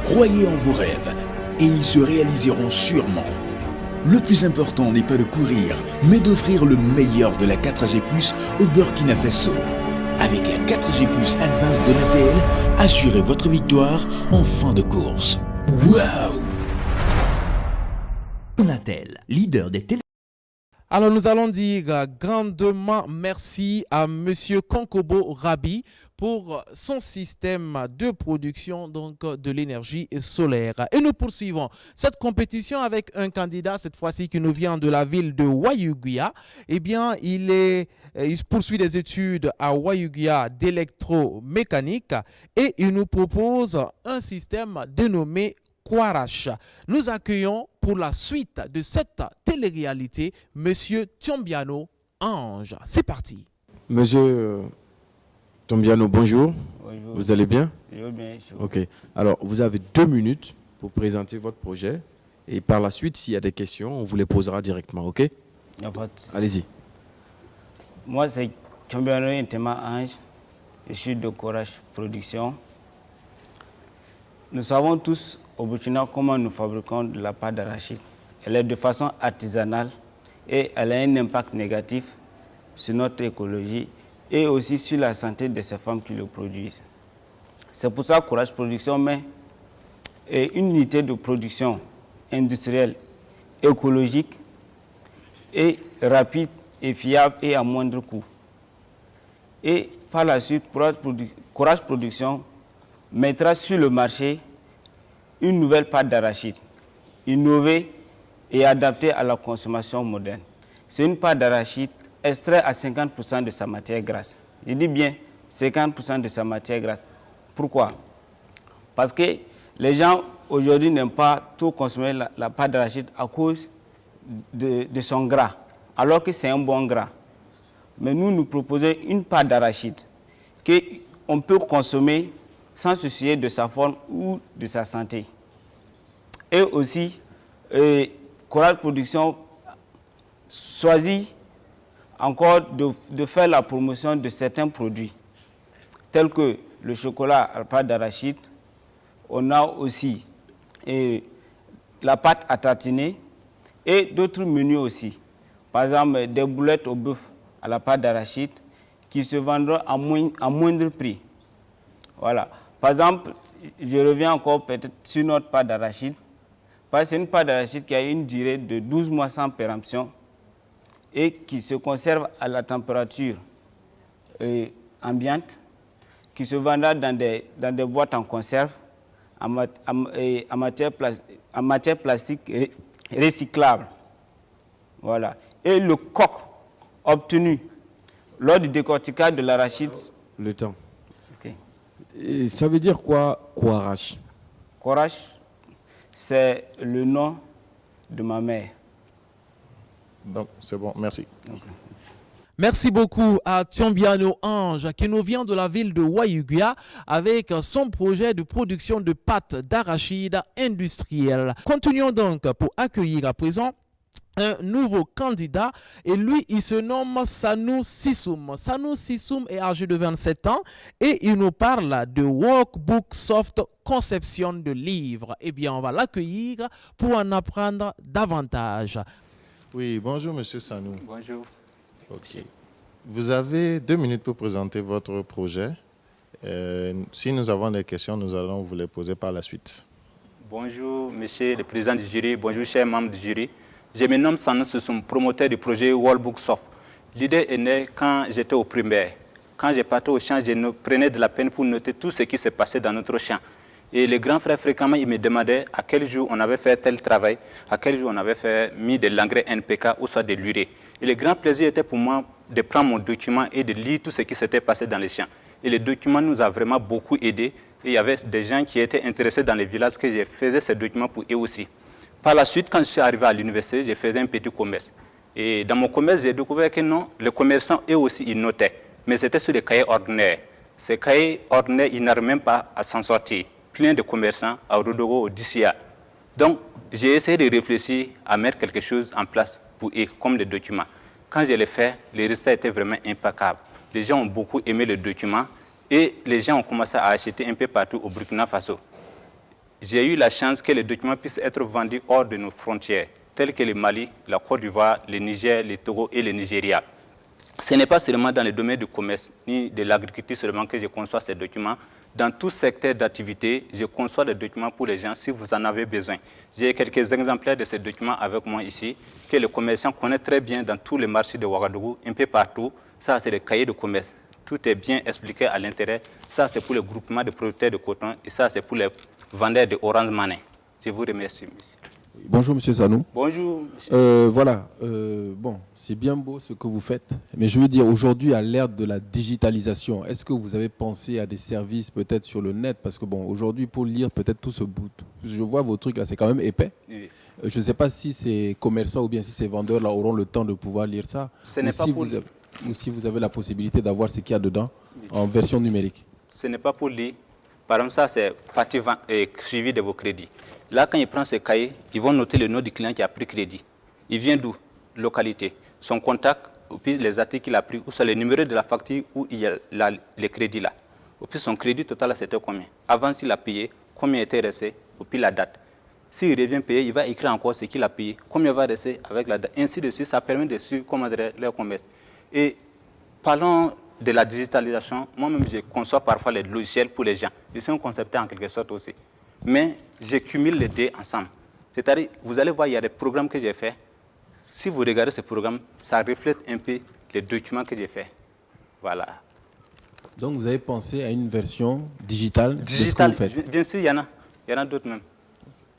Croyez en vos rêves et ils se réaliseront sûrement. Le plus important n'est pas de courir, mais d'offrir le meilleur de la 4G+ au Burkina Faso. Avec la 4G Plus Advance de Natel, assurez votre victoire en fin de course. Waouh! Natel, leader des télé. Alors nous allons dire grandement merci à Monsieur Konkobo Rabi pour son système de production donc de l'énergie solaire. Et nous poursuivons cette compétition avec un candidat cette fois-ci qui nous vient de la ville de Wayuguya. Eh bien, il poursuit des études à Wayuguya d'électromécanique et il nous propose un système dénommé Kwarash. Nous accueillons pour la suite de cette télé-réalité Monsieur Tiombiano Ange. C'est parti. Monsieur Tiombiano, bonjour. Bonjour. Vous allez bien? Je vais bien. Ok. Alors, vous avez 2 minutes pour présenter votre projet. Et par la suite, s'il y a des questions, on vous les posera directement. Ok? Allez-y. Moi, c'est Tiombiano Ntema Ange. Je suis de Kwarash Production. Nous savons tous au Burkina comment nous fabriquons de la pâte d'arachide. Elle est de façon artisanale et elle a un impact négatif sur notre écologie et aussi sur la santé de ces femmes qui le produisent. C'est pour ça que Kwarash Production met une unité de production industrielle, écologique et rapide et fiable et à moindre coût. Et par la suite, Kwarash Production mettra sur le marché une nouvelle pâte d'arachide, innovée et adaptée à la consommation moderne. C'est une pâte d'arachide extraite à 50% de sa matière grasse. Je dis bien 50% de sa matière grasse. Pourquoi? Parce que les gens aujourd'hui n'aiment pas trop consommer la pâte d'arachide à cause de son gras, alors que c'est un bon gras. Mais nous proposons une pâte d'arachide qu'on peut consommer sans se soucier de sa forme ou de sa santé. Et aussi, Kwarash Production choisit encore de faire la promotion de certains produits, tels que le chocolat à pâte d'arachide. On a aussi la pâte à tartiner et d'autres menus aussi. Par exemple, des boulettes au bœuf à la pâte d'arachide qui se vendront à moindre prix. Voilà. Par exemple, je reviens encore peut-être sur notre pâte d'arachide. C'est une pâte d'arachide qui a une durée de 12 mois sans péremption et qui se conserve à la température ambiante, qui se vendra dans des boîtes en conserve en matière plastique recyclable. Voilà. Et le coq obtenu lors du décortiquage de l'arachide. Le temps. Okay. Et ça veut dire quoi, Kwarash? Kwarash, c'est le nom de ma mère. Donc, c'est bon, merci. Okay. Merci beaucoup à Tiombiano Ange qui nous vient de la ville de Wayuguya avec son projet de production de pâtes d'arachide industrielle. Continuons donc pour accueillir à présent un nouveau candidat et lui il se nomme Sanou Sissoum. Sanou Sissoum est âgé de 27 ans et il nous parle de Workbook Soft conception de livres. Eh bien on va l'accueillir pour en apprendre davantage. Oui, bonjour Monsieur Sanou. Bonjour. Ok. Vous avez 2 minutes pour présenter votre projet. Si nous avons des questions, nous allons vous les poser par la suite. Bonjour Monsieur le Président du jury, bonjour chers membres du jury. Je me nomme Sanou Sissoum, promoteur du projet Workbook Soft. L'idée est née quand j'étais au primaire. Quand je partais au champ, je prenais de la peine pour noter tout ce qui s'est passé dans notre champ. Et les grands frères, fréquemment, ils me demandaient à quel jour on avait fait tel travail, à quel jour on avait mis de l'engrais NPK ou soit de l'urée. Et le grand plaisir était pour moi de prendre mon document et de lire tout ce qui s'était passé dans les champs. Et le document nous a vraiment beaucoup aidés. Et il y avait des gens qui étaient intéressés dans les villages que je faisais ces documents pour eux aussi. Par la suite, quand je suis arrivé à l'université, je faisais un petit commerce. Et dans mon commerce, j'ai découvert que non, les commerçants, eux aussi, ils notaient. Mais c'était sur des cahiers ordinaires. Ces cahiers ordinaires, ils n'arrivent même pas à s'en sortir. Plein de commerçants à Ourodogo, au DCA. Donc, j'ai essayé de réfléchir à mettre quelque chose en place pour eux, comme des documents. Quand je l'ai fait, les résultats étaient vraiment impeccables. Les gens ont beaucoup aimé le document et les gens ont commencé à acheter un peu partout au Burkina Faso. J'ai eu la chance que les documents puissent être vendus hors de nos frontières, tels que le Mali, la Côte d'Ivoire, le Niger, le Togo et le Nigeria. Ce n'est pas seulement dans le domaine du commerce ni de l'agriculture seulement que je conçois ces documents. Dans tout secteur d'activité, je conçois des documents pour les gens si vous en avez besoin. J'ai quelques exemplaires de ces documents avec moi ici, que le commerçant connaît très bien dans tous les marchés de Ouagadougou, un peu partout. Ça, c'est le cahier de commerce. Tout est bien expliqué à l'intérieur. Ça, c'est pour le groupement de producteurs de coton et ça, c'est pour les vendeurs de Orange Money. Je vous remercie, monsieur. Bonjour, monsieur Sanou. Bonjour, monsieur. Voilà, bon, c'est bien beau ce que vous faites, mais je veux dire, aujourd'hui, à l'ère de la digitalisation, est-ce que vous avez pensé à des services peut-être sur le net? Parce que, bon, aujourd'hui, pour lire peut-être tout ce bout, je vois vos trucs là, c'est quand même épais. Oui. Je ne sais pas si ces commerçants ou bien si ces vendeurs là auront le temps de pouvoir lire ça. Ce n'est pas pour lire. Ou si vous avez la possibilité d'avoir ce qu'il y a dedans en version numérique. Ce n'est pas pour lire. Par exemple, ça, c'est partie suivi de vos crédits. Là, quand il prend ce cahier, ils vont noter le nom du client qui a pris crédit. Il vient d'où? Localité. Son contact, ou puis les articles qu'il a pris, ou c'est le numéro de la facture où il y a les crédits là. Ou puis son crédit total, c'était combien? Avant, s'il a payé, combien était resté, ou puis la date. S'il revient payer, il va écrire encore ce qu'il a payé, combien va rester avec la date. Ainsi de suite, ça permet de suivre comment leur commerce. Et parlons de la digitalisation. Moi-même, je conçois parfois les logiciels pour les gens. Je suis un concepteur en quelque sorte aussi. Mais je cumule les deux ensemble. C'est-à-dire, vous allez voir, il y a des programmes que j'ai faits. Si vous regardez ces programmes, ça reflète un peu les documents que j'ai faits. Voilà. Donc, vous avez pensé à une version digitale de ce que vous faites? Bien sûr, il y en a. Il y en a d'autres même.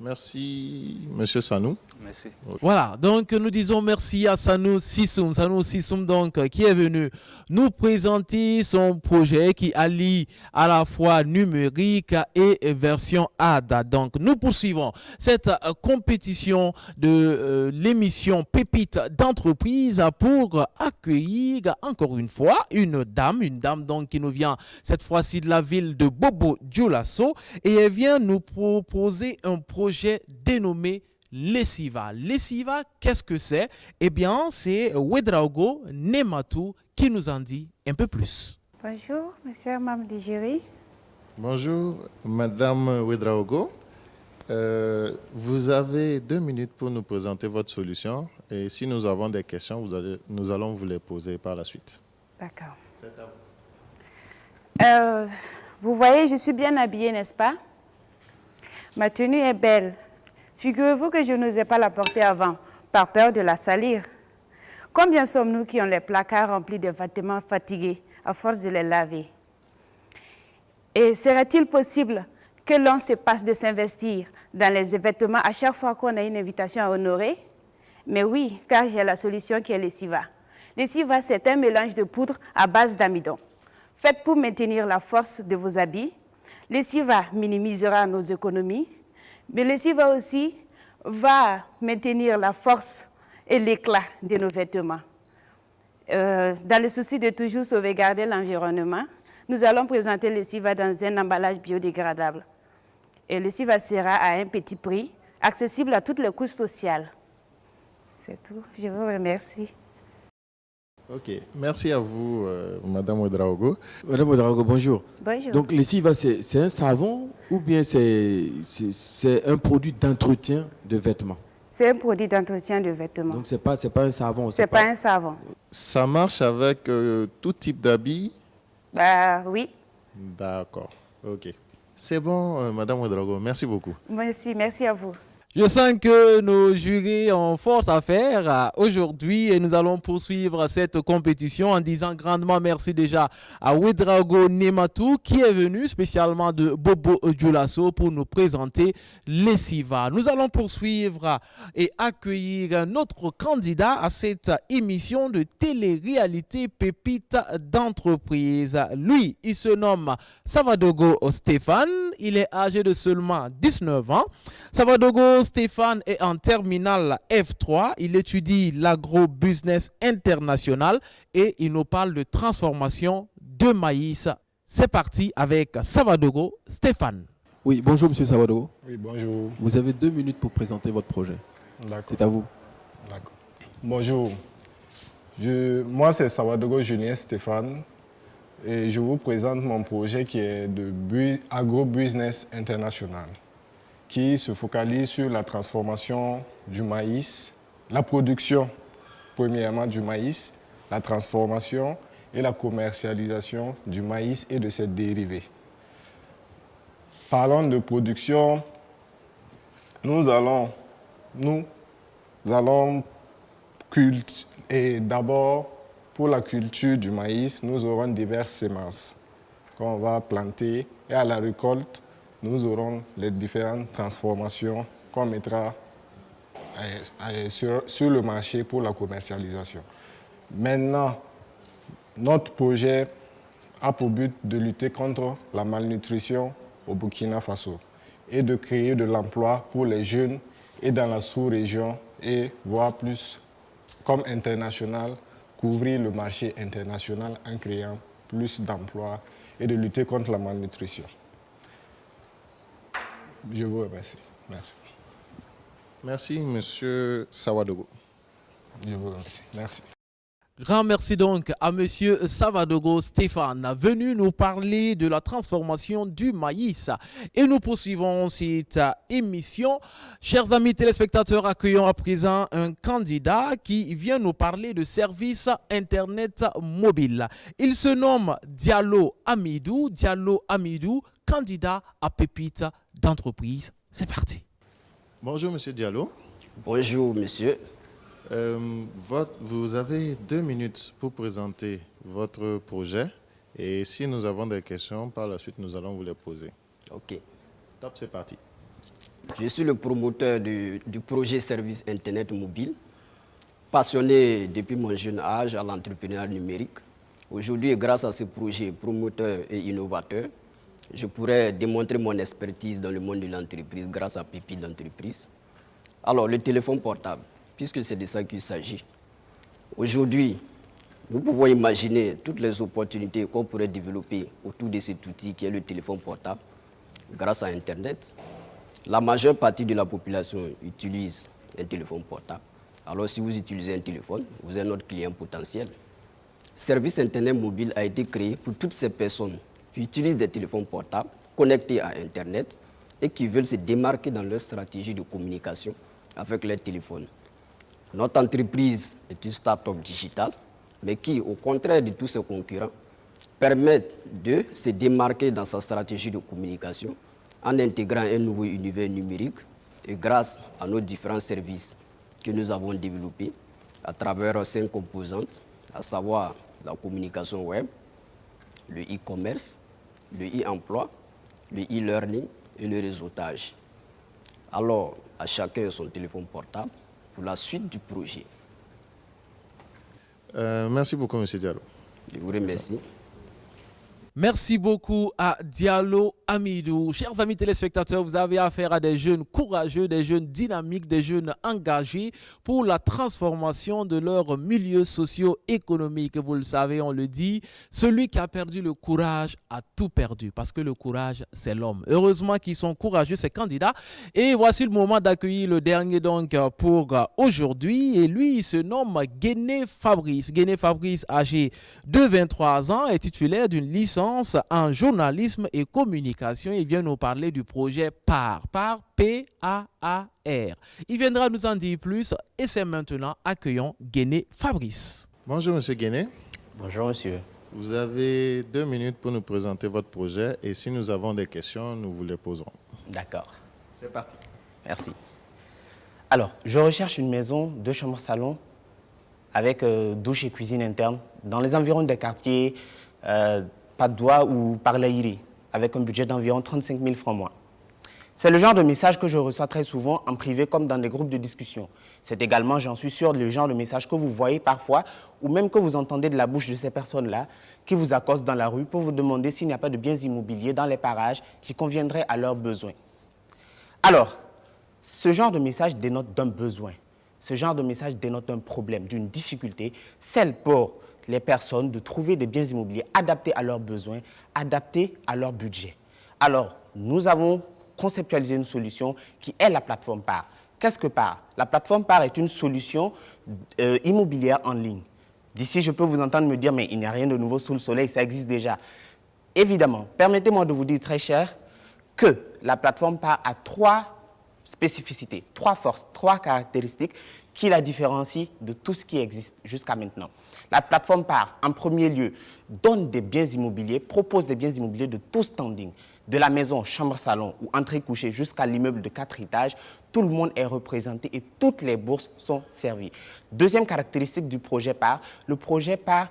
Merci, monsieur Sanou. Merci. Voilà, donc nous disons merci à Sanou Sissoum. Sanou Sissoum, donc, qui est venu nous présenter son projet qui allie à la fois numérique et version ADA. Donc, nous poursuivons cette compétition de l'émission Pépites d'entreprise pour accueillir encore une fois une dame donc qui nous vient cette fois-ci de la ville de Bobo Dioulasso et elle vient nous proposer un projet dénommé Lessiva. Lessiva, qu'est-ce que c'est? Eh bien, c'est Ouedraogo Nematou qui nous en dit un peu plus. Bonjour, monsieur membre du jury. Bonjour, madame Ouedraogo. Vous avez 2 minutes pour nous présenter votre solution. Et si nous avons des questions, nous allons vous les poser par la suite. D'accord. C'est à vous. Vous voyez, je suis bien habillée, n'est-ce pas? Ma tenue est belle. Figurez-vous que je n'osais pas la porter avant, par peur de la salir. Combien sommes-nous qui ont les placards remplis de vêtements fatigués à force de les laver? Et serait-il possible que l'on se passe de s'investir dans les vêtements à chaque fois qu'on a une invitation à honorer? Mais oui, car j'ai la solution qui est Lessiva. Lessiva, c'est un mélange de poudre à base d'amidon. Fait pour maintenir la force de vos habits. Lessiva minimisera nos économies. Mais Lessiva aussi va maintenir la force et l'éclat de nos vêtements. Dans le souci de toujours sauvegarder l'environnement, nous allons présenter Lessiva dans un emballage biodégradable. Et Lessiva sera à un petit prix, accessible à toutes les couches sociales. C'est tout. Je vous remercie. Ok, merci à vous, madame Ouedraogo. Madame Ouedraogo, bonjour. Bonjour. Donc, Lessiva, c'est un savon ou bien c'est un produit d'entretien de vêtements? C'est un produit d'entretien de vêtements. Donc, c'est pas un savon? C'est pas un savon. Ça marche avec tout type d'habits? Oui. D'accord, ok. C'est bon, madame Ouedraogo, merci beaucoup. Merci à vous. Je sens que nos jurés ont fort à faire aujourd'hui et nous allons poursuivre cette compétition en disant grandement merci déjà à Ouedraogo Nematou qui est venu spécialement de Bobo Dioulasso pour nous présenter Lessiva. Nous allons poursuivre et accueillir notre candidat à cette émission de télé-réalité Pépites d'entreprise. Lui, il se nomme Savadogo Stéphane. Il est âgé de seulement 19 ans. Savadogo Stéphane est en terminale F3. Il étudie l'agro-business international et il nous parle de transformation de maïs. C'est parti avec Savadogo Stéphane. Oui, bonjour monsieur Savadogo. Oui, bonjour. Vous avez 2 minutes pour présenter votre projet. D'accord. C'est à vous. D'accord. Bonjour. Moi, c'est Savadogo Julien Stéphane et je vous présente mon projet qui est de agro-business international, qui se focalise sur la transformation du maïs, la production premièrement du maïs, la transformation et la commercialisation du maïs et de ses dérivés. Parlons de production. Nous allons et d'abord, pour la culture du maïs, nous aurons diverses semences qu'on va planter et à la récolte, nous aurons les différentes transformations qu'on mettra sur le marché pour la commercialisation. Maintenant, notre projet a pour but de lutter contre la malnutrition au Burkina Faso et de créer de l'emploi pour les jeunes et dans la sous-région et voire plus comme international, couvrir le marché international en créant plus d'emplois et de lutter contre la malnutrition. Je vous remercie. Merci. Merci, Monsieur Sawadogo. Je vous remercie. Merci. Grand merci donc à Monsieur Savadogo Stéphane, venu nous parler de la transformation du maïs. Et nous poursuivons cette émission. Chers amis téléspectateurs, accueillons à présent un candidat qui vient nous parler de services Internet mobile. Il se nomme Diallo Amidou. Diallo Amidou, candidat à Pépite d'entreprise. C'est parti. Bonjour, Monsieur Diallo. Bonjour, monsieur. Vous avez 2 minutes pour présenter votre projet et si nous avons des questions, par la suite, nous allons vous les poser. Ok. Top, c'est parti. Je suis le promoteur du projet Service Internet Mobile, passionné depuis mon jeune âge à l'entrepreneuriat numérique. Aujourd'hui, grâce à ce projet promoteur et innovateur, je pourrais démontrer mon expertise dans le monde de l'entreprise grâce à Pépite d'entreprise. Alors, le téléphone portable, puisque c'est de ça qu'il s'agit. Aujourd'hui, nous pouvons imaginer toutes les opportunités qu'on pourrait développer autour de cet outil qui est le téléphone portable grâce à Internet. La majeure partie de la population utilise un téléphone portable. Alors si vous utilisez un téléphone, vous êtes notre client potentiel. Service Internet mobile a été créé pour toutes ces personnes qui utilisent des téléphones portables connectés à Internet et qui veulent se démarquer dans leur stratégie de communication avec leur téléphone. Notre entreprise est une start-up digitale, mais qui, au contraire de tous ses concurrents, permet de se démarquer dans sa stratégie de communication en intégrant un nouveau univers numérique et grâce à nos différents services que nous avons développés à travers 5 composantes, à savoir la communication web, le e-commerce, le e-emploi, le e-learning et le réseautage. Alors, à chacun son téléphone portable pour la suite du projet. Merci beaucoup, M. Diallo. Je vous remercie. Merci beaucoup à Diallo Amidou. Chers amis téléspectateurs, vous avez affaire à des jeunes courageux, des jeunes dynamiques, des jeunes engagés pour la transformation de leur milieu socio-économique. Vous le savez, on le dit, celui qui a perdu le courage a tout perdu parce que le courage, c'est l'homme. Heureusement qu'ils sont courageux, ces candidats. Et voici le moment d'accueillir le dernier donc pour aujourd'hui. Et lui, il se nomme Guéné Fabrice. Guéné Fabrice, âgé de 23 ans, est titulaire d'une licence en journalisme et communication. Il vient nous parler du projet PAR, P-A-A-R. Il viendra nous en dire plus et c'est maintenant accueillons Guéné Fabrice. Bonjour Monsieur Guéné. Bonjour monsieur. Vous avez 2 minutes pour nous présenter votre projet et si nous avons des questions, nous vous les poserons. D'accord. C'est parti. Merci. Alors, je recherche une maison, 2 chambres-salon avec douche et cuisine interne dans les environs des quartiers Padoua ou Parlaïri, avec un budget d'environ 35 000 francs mois. C'est le genre de message que je reçois très souvent en privé comme dans des groupes de discussion. C'est également, j'en suis sûr, le genre de message que vous voyez parfois ou même que vous entendez de la bouche de ces personnes-là qui vous accostent dans la rue pour vous demander s'il n'y a pas de biens immobiliers dans les parages qui conviendraient à leurs besoins. Alors, ce genre de message dénote d'un besoin. Ce genre de message dénote un problème, d'une difficulté, celle pour les personnes de trouver des biens immobiliers adaptés à leurs besoins, adaptés à leur budget. Alors, nous avons conceptualisé une solution qui est la plateforme PAR. Qu'est-ce que PAR? La plateforme PAR est une solution immobilière en ligne. D'ici, je peux vous entendre me dire, mais il n'y a rien de nouveau sous le soleil, ça existe déjà. Évidemment, permettez-moi de vous dire très cher que la plateforme PAR a 3 spécificités, 3 forces, 3 caractéristiques qui la différencient de tout ce qui existe jusqu'à maintenant. La plateforme PAR, en premier lieu, donne des biens immobiliers, propose des biens immobiliers de tout standing, de la maison, chambre-salon ou entrée-couchée jusqu'à l'immeuble de 4 étages. Tout le monde est représenté et toutes les bourses sont servies. Deuxième caractéristique du projet PAR, le projet PAR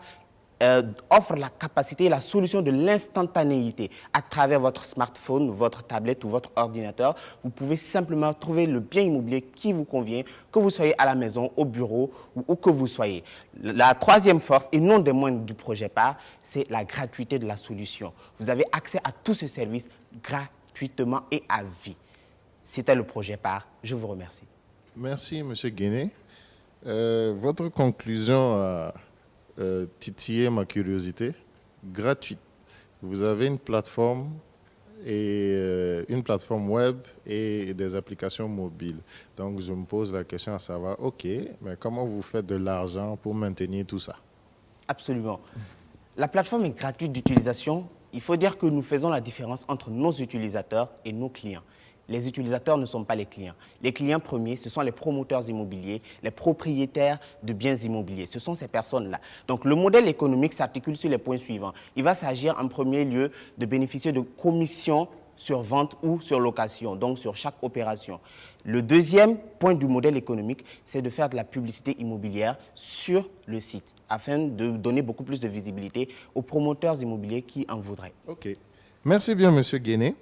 offre la capacité et la solution de l'instantanéité. À travers votre smartphone, votre tablette ou votre ordinateur, vous pouvez simplement trouver le bien immobilier qui vous convient, que vous soyez à la maison, au bureau ou où que vous soyez. La troisième force, et non des moindres du projet PAR, c'est la gratuité de la solution. Vous avez accès à tout ce service gratuitement et à vie. C'était le projet PAR. Je vous remercie. Merci, M. Guéné. Votre conclusion a titillé ma curiosité. Gratuite. Vous avez une plateforme web et des applications mobiles. Donc, je me pose la question à savoir, OK, mais comment vous faites de l'argent pour maintenir tout ça? Absolument. La plateforme est gratuite d'utilisation. Il faut dire que nous faisons la différence entre nos utilisateurs et nos clients. Les utilisateurs ne sont pas les clients. Les clients premiers, ce sont les promoteurs immobiliers, les propriétaires de biens immobiliers. Ce sont ces personnes-là. Donc, le modèle économique s'articule sur les points suivants. Il va s'agir en premier lieu de bénéficier de commissions sur vente ou sur location, donc sur chaque opération. Le deuxième point du modèle économique, c'est de faire de la publicité immobilière sur le site afin de donner beaucoup plus de visibilité aux promoteurs immobiliers qui en voudraient. OK. Merci bien, M. Guéné.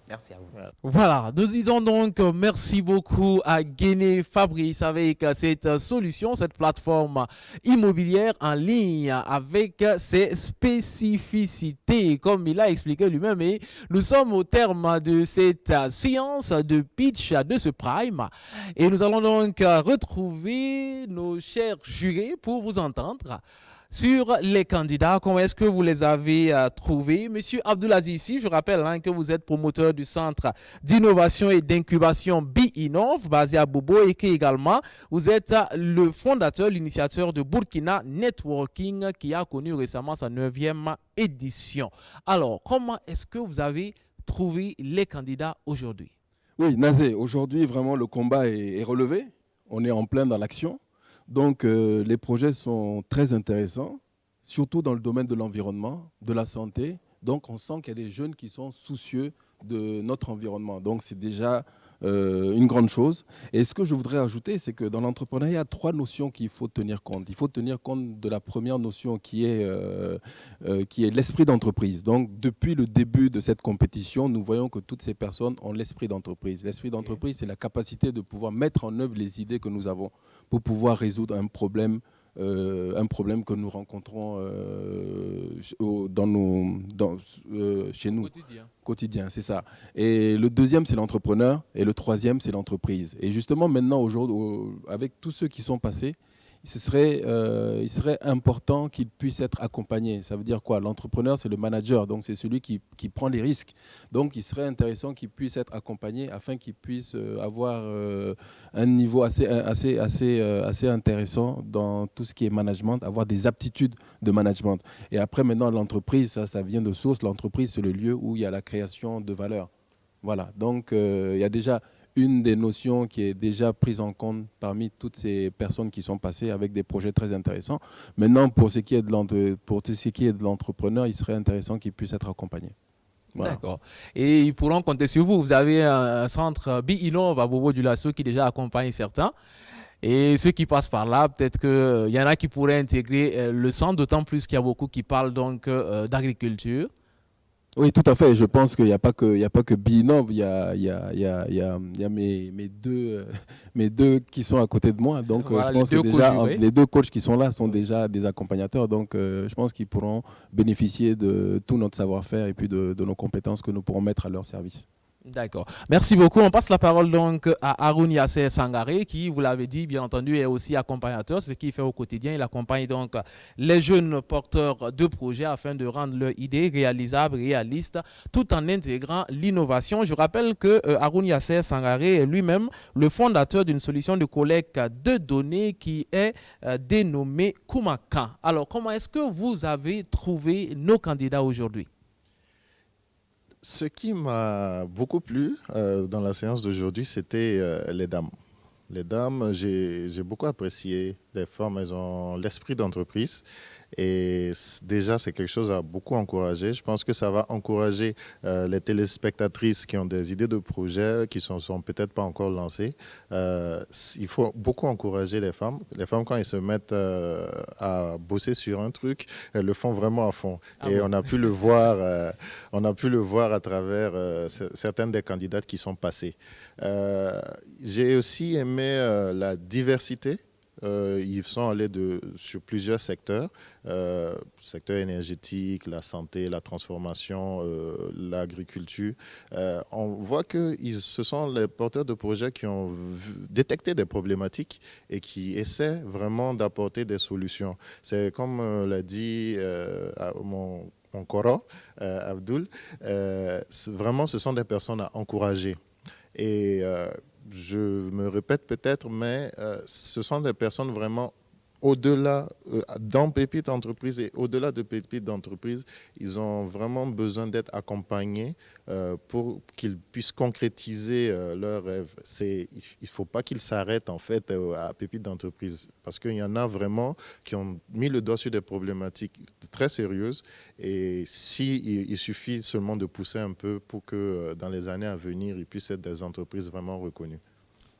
Merci à vous. Voilà, nous disons donc merci beaucoup à Guéné Fabrice avec cette solution, cette plateforme immobilière en ligne avec ses spécificités, comme il a expliqué lui-même. Et nous sommes au terme de cette séance de pitch de ce prime. Et nous allons donc retrouver nos chers jurés pour vous entendre sur les candidats. Comment est-ce que vous les avez trouvés? Monsieur Abdoulaziz, ici, je rappelle que vous êtes promoteur du centre d'innovation et d'incubation BInnov, basé à Bobo, et que également vous êtes le fondateur, l'initiateur de Burkina Networking, qui a connu récemment sa 9e édition. Alors, comment est-ce que vous avez trouvé les candidats aujourd'hui? Oui, Nazé, aujourd'hui, vraiment, le combat est relevé. On est en plein dans l'action. Donc, les projets sont très intéressants, surtout dans le domaine de l'environnement, de la santé. Donc, on sent qu'il y a des jeunes qui sont soucieux de notre environnement. Donc, c'est déjà une grande chose. Et ce que je voudrais ajouter, c'est que dans l'entrepreneuriat, il y a 3 notions qu'il faut tenir compte. Il faut tenir compte de la première notion qui est l'esprit d'entreprise. Donc, depuis le début de cette compétition, nous voyons que toutes ces personnes ont l'esprit d'entreprise. L'esprit d'entreprise, c'est la capacité de pouvoir mettre en œuvre les idées que nous avons pour pouvoir résoudre un problème que nous rencontrons chez nous. Quotidien, c'est ça. Et le deuxième, c'est l'entrepreneur. Et le troisième, c'est l'entreprise. Et justement, maintenant, aujourd'hui, avec tous ceux qui sont passés, il serait important qu'ils puissent être accompagnés. Ça veut dire quoi? L'entrepreneur, c'est le manager, donc c'est celui qui prend les risques. Donc, il serait intéressant qu'ils puissent être accompagnés afin qu'ils puissent avoir un niveau assez intéressant dans tout ce qui est management, avoir des aptitudes de management. Et après, maintenant, l'entreprise, ça vient de source. L'entreprise, c'est le lieu où il y a la création de valeur. Voilà, donc il y a déjà une des notions qui est déjà prise en compte parmi toutes ces personnes qui sont passées avec des projets très intéressants. Maintenant, pour ce qui est de l'entrepreneur, il serait intéressant qu'il puisse être accompagné. Voilà. D'accord. Et ils pourront compter sur vous. Vous avez un centre BInnov à Bobo du Lasso qui déjà accompagne certains. Et ceux qui passent par là, peut-être qu'il y en a qui pourraient intégrer le centre, d'autant plus qu'il y a beaucoup qui parlent donc d'agriculture. Oui, tout à fait. Je pense qu'il n'y a pas que BInnov, il y a mes deux qui sont à côté de moi. Donc, voilà, je pense que déjà, les 2 coachs qui sont là sont déjà des accompagnateurs. Donc, je pense qu'ils pourront bénéficier de tout notre savoir-faire et puis de nos compétences que nous pourrons mettre à leur service. D'accord. Merci beaucoup. On passe la parole donc à Haroun Yasser Sangaré qui, vous l'avez dit, bien entendu, est aussi accompagnateur. Ce qu'il fait au quotidien, il accompagne donc les jeunes porteurs de projets afin de rendre leurs idées réalisables, réalistes, tout en intégrant l'innovation. Je rappelle que Haroun Yasser Sangaré est lui-même le fondateur d'une solution de collecte de données qui est dénommée Kumaka. Alors, comment est-ce que vous avez trouvé nos candidats aujourd'hui? Ce qui m'a beaucoup plu dans la séance d'aujourd'hui, c'était les dames. Les dames, j'ai beaucoup apprécié les femmes, elles ont l'esprit d'entreprise. Et déjà, c'est quelque chose à beaucoup encourager. Je pense que ça va encourager les téléspectatrices qui ont des idées de projets, qui ne sont peut-être pas encore lancées. Il faut beaucoup encourager les femmes. Les femmes, quand elles se mettent à bosser sur un truc, elles le font vraiment à fond. Et on a pu le voir, à travers certaines des candidates qui sont passées. J'ai aussi aimé la diversité. Ils sont allés sur plusieurs secteurs, secteur énergétique, la santé, la transformation, l'agriculture. On voit que ce sont les porteurs de projets qui ont détecté des problématiques et qui essaient vraiment d'apporter des solutions. C'est comme l'a dit mon coro, Abdoul, vraiment ce sont des personnes à encourager. Et je me répète peut-être, mais ce sont des personnes vraiment au-delà, dans Pépite Entreprise et au-delà de Pépite Entreprise, ils ont vraiment besoin d'être accompagnés pour qu'ils puissent concrétiser leurs rêves. Il ne faut pas qu'ils s'arrêtent en fait à Pépite d'Entreprise parce qu'il y en a vraiment qui ont mis le doigt sur des problématiques très sérieuses et il suffit seulement de pousser un peu pour que dans les années à venir, ils puissent être des entreprises vraiment reconnues.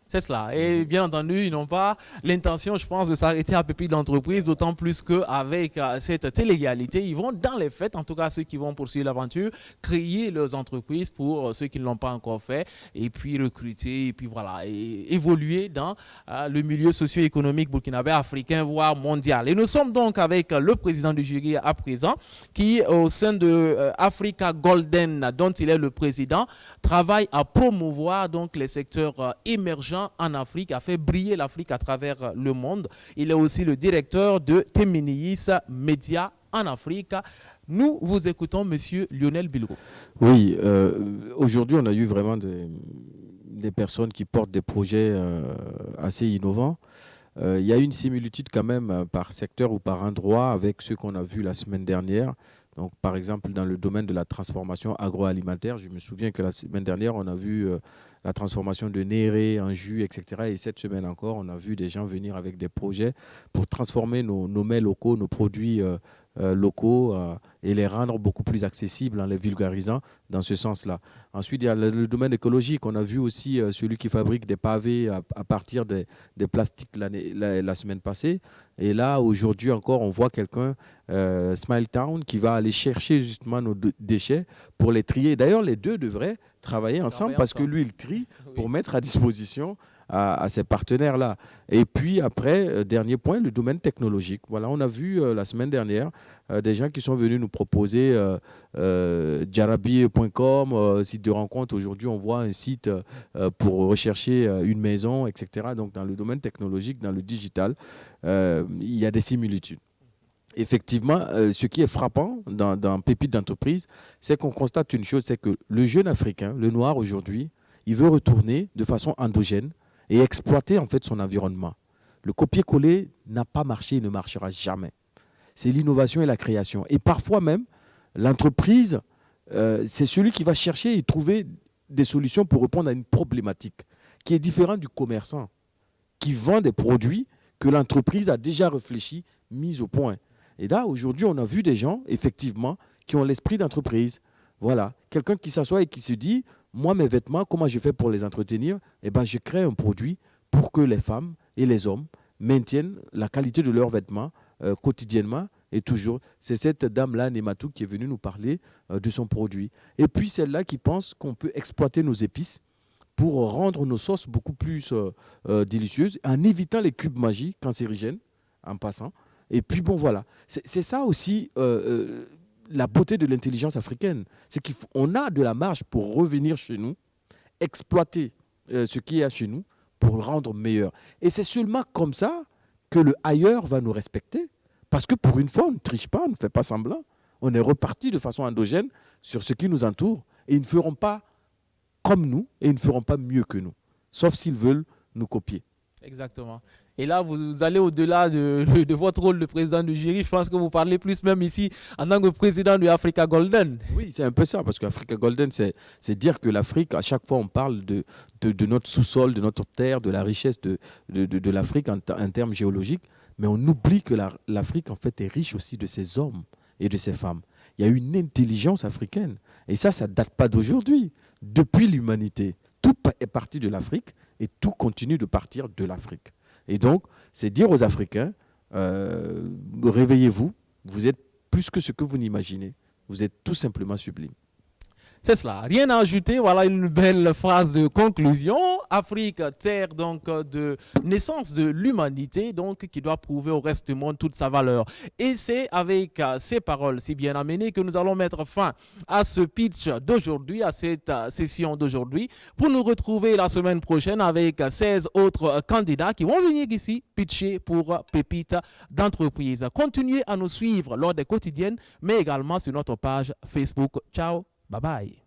C'est cela. Et bien entendu, ils n'ont pas l'intention, je pense, de s'arrêter à Pépite d'Entreprise, d'autant plus qu'avec cette télé-réalité, ils vont dans les faits, en tout cas ceux qui vont poursuivre l'aventure, créer leurs entreprises pour ceux qui ne l'ont pas encore fait, et puis recruter, et puis voilà, et évoluer dans le milieu socio-économique burkinabé, africain, voire mondial. Et nous sommes donc avec le président du jury à présent, qui au sein de Africa Golden, dont il est le président, travaille à promouvoir donc les secteurs émergents en Afrique, a fait briller l'Afrique à travers le monde. Il est aussi le directeur de Teminiis Média en Afrique. Nous vous écoutons, monsieur Lionel Bilgo. Oui, aujourd'hui, on a eu vraiment des personnes qui portent des projets assez innovants. Il y a une similitude quand même par secteur ou par endroit avec ce qu'on a vu la semaine dernière. Donc, par exemple, dans le domaine de la transformation agroalimentaire, je me souviens que la semaine dernière, on a vu la transformation de Néré en jus, etc. Et cette semaine encore, on a vu des gens venir avec des projets pour transformer nos mets locaux, nos produits locaux et les rendre beaucoup plus accessibles en les vulgarisant dans ce sens-là. Ensuite, il y a le domaine écologique. On a vu aussi celui qui fabrique des pavés à partir des plastiques la semaine passée. Et là, aujourd'hui encore, on voit quelqu'un, Smile Town, qui va aller chercher justement nos déchets pour les trier. D'ailleurs, les deux devraient travailler ensemble parce que lui, il trie pour mettre à disposition à ces partenaires-là. Et puis après, dernier point, le domaine technologique. Voilà, on a vu la semaine dernière des gens qui sont venus nous proposer jarabi.com, site de rencontre. Aujourd'hui, on voit un site pour rechercher une maison, etc. Donc, dans le domaine technologique, dans le digital, il y a des similitudes. Effectivement, ce qui est frappant dans Pépite d'Entreprise, c'est qu'on constate une chose, c'est que le jeune Africain, le noir aujourd'hui, il veut retourner de façon endogène et exploiter en fait son environnement. Le copier-coller n'a pas marché et ne marchera jamais. C'est l'innovation et la création. Et parfois même, l'entreprise, c'est celui qui va chercher et trouver des solutions pour répondre à une problématique qui est différente du commerçant qui vend des produits que l'entreprise a déjà réfléchi, mis au point. Et là, aujourd'hui, on a vu des gens, effectivement, qui ont l'esprit d'entreprise. Voilà, quelqu'un qui s'assoit et qui se dit, moi, mes vêtements, comment je fais pour les entretenir? Eh ben, je crée un produit pour que les femmes et les hommes maintiennent la qualité de leurs vêtements quotidiennement et toujours. C'est cette dame-là, Nematou, qui est venue nous parler de son produit. Et puis, celle-là qui pense qu'on peut exploiter nos épices pour rendre nos sauces beaucoup plus délicieuses, en évitant les cubes magiques cancérigènes, en passant. Et puis, bon, voilà. C'est ça aussi la beauté de l'intelligence africaine. C'est qu'on a de la marge pour revenir chez nous, exploiter ce qui est chez nous pour le rendre meilleur. Et c'est seulement comme ça que le ailleurs va nous respecter. Parce que pour une fois, on ne triche pas, on ne fait pas semblant. On est reparti de façon endogène sur ce qui nous entoure. Et ils ne feront pas comme nous et ils ne feront pas mieux que nous. Sauf s'ils veulent nous copier. Exactement. Et là, vous allez au-delà de votre rôle de président du jury. Je pense que vous parlez plus même ici en tant que président de Africa Golden. Oui, c'est un peu ça, parce qu'Africa Golden, c'est dire que l'Afrique, à chaque fois, on parle de notre sous-sol, de notre terre, de la richesse de l'Afrique en termes géologiques, mais on oublie que l'Afrique, en fait, est riche aussi de ses hommes et de ses femmes. Il y a une intelligence africaine. Et ça ne date pas d'aujourd'hui. Depuis l'humanité, tout est parti de l'Afrique et tout continue de partir de l'Afrique. Et donc, c'est dire aux Africains, réveillez-vous, vous êtes plus que ce que vous n'imaginez. Vous êtes tout simplement sublime. C'est cela, rien à ajouter, voilà une belle phrase de conclusion. Afrique, terre donc de naissance de l'humanité, donc qui doit prouver au reste du monde toute sa valeur. Et c'est avec ces paroles si bien amenées que nous allons mettre fin à ce pitch d'aujourd'hui, à cette session d'aujourd'hui, pour nous retrouver la semaine prochaine avec 16 autres candidats qui vont venir ici pitcher pour Pépites d'entreprise. Continuez à nous suivre lors des quotidiennes, mais également sur notre page Facebook. Ciao. Bye bye.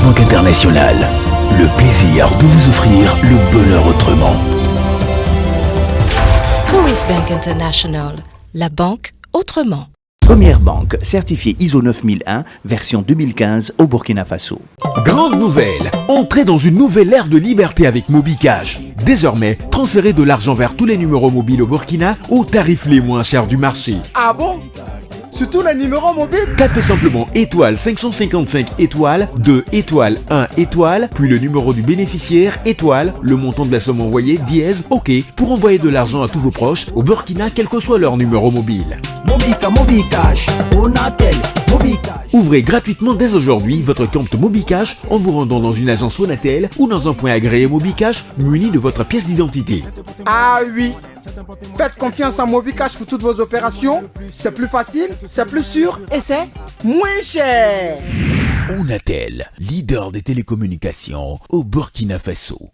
Banque Internationale, le plaisir de vous offrir le bonheur autrement. Coris Bank International, la banque autrement. Première banque certifiée ISO 9001, version 2015 au Burkina Faso. Grande nouvelle, entrez dans une nouvelle ère de liberté avec Mobicash. Désormais, transférez de l'argent vers tous les numéros mobiles au Burkina aux tarifs les moins chers du marché. Ah bon? Surtout les numéros mobiles? Tapez simplement étoile 555 étoile 2 étoile 1 étoile, puis le numéro du bénéficiaire étoile, le montant de la somme envoyée dièse OK pour envoyer de l'argent à tous vos proches au Burkina, quel que soit leur numéro mobile. Mobicash, Onatel, Mobicash. Ouvrez gratuitement dès aujourd'hui votre compte Mobicash en vous rendant dans une agence Onatel ou dans un point agréé Mobicash muni de votre pièce d'identité. Ah oui, faites confiance à Mobicash pour toutes vos opérations. C'est plus facile, c'est plus sûr et c'est moins cher. Onatel, leader des télécommunications au Burkina Faso.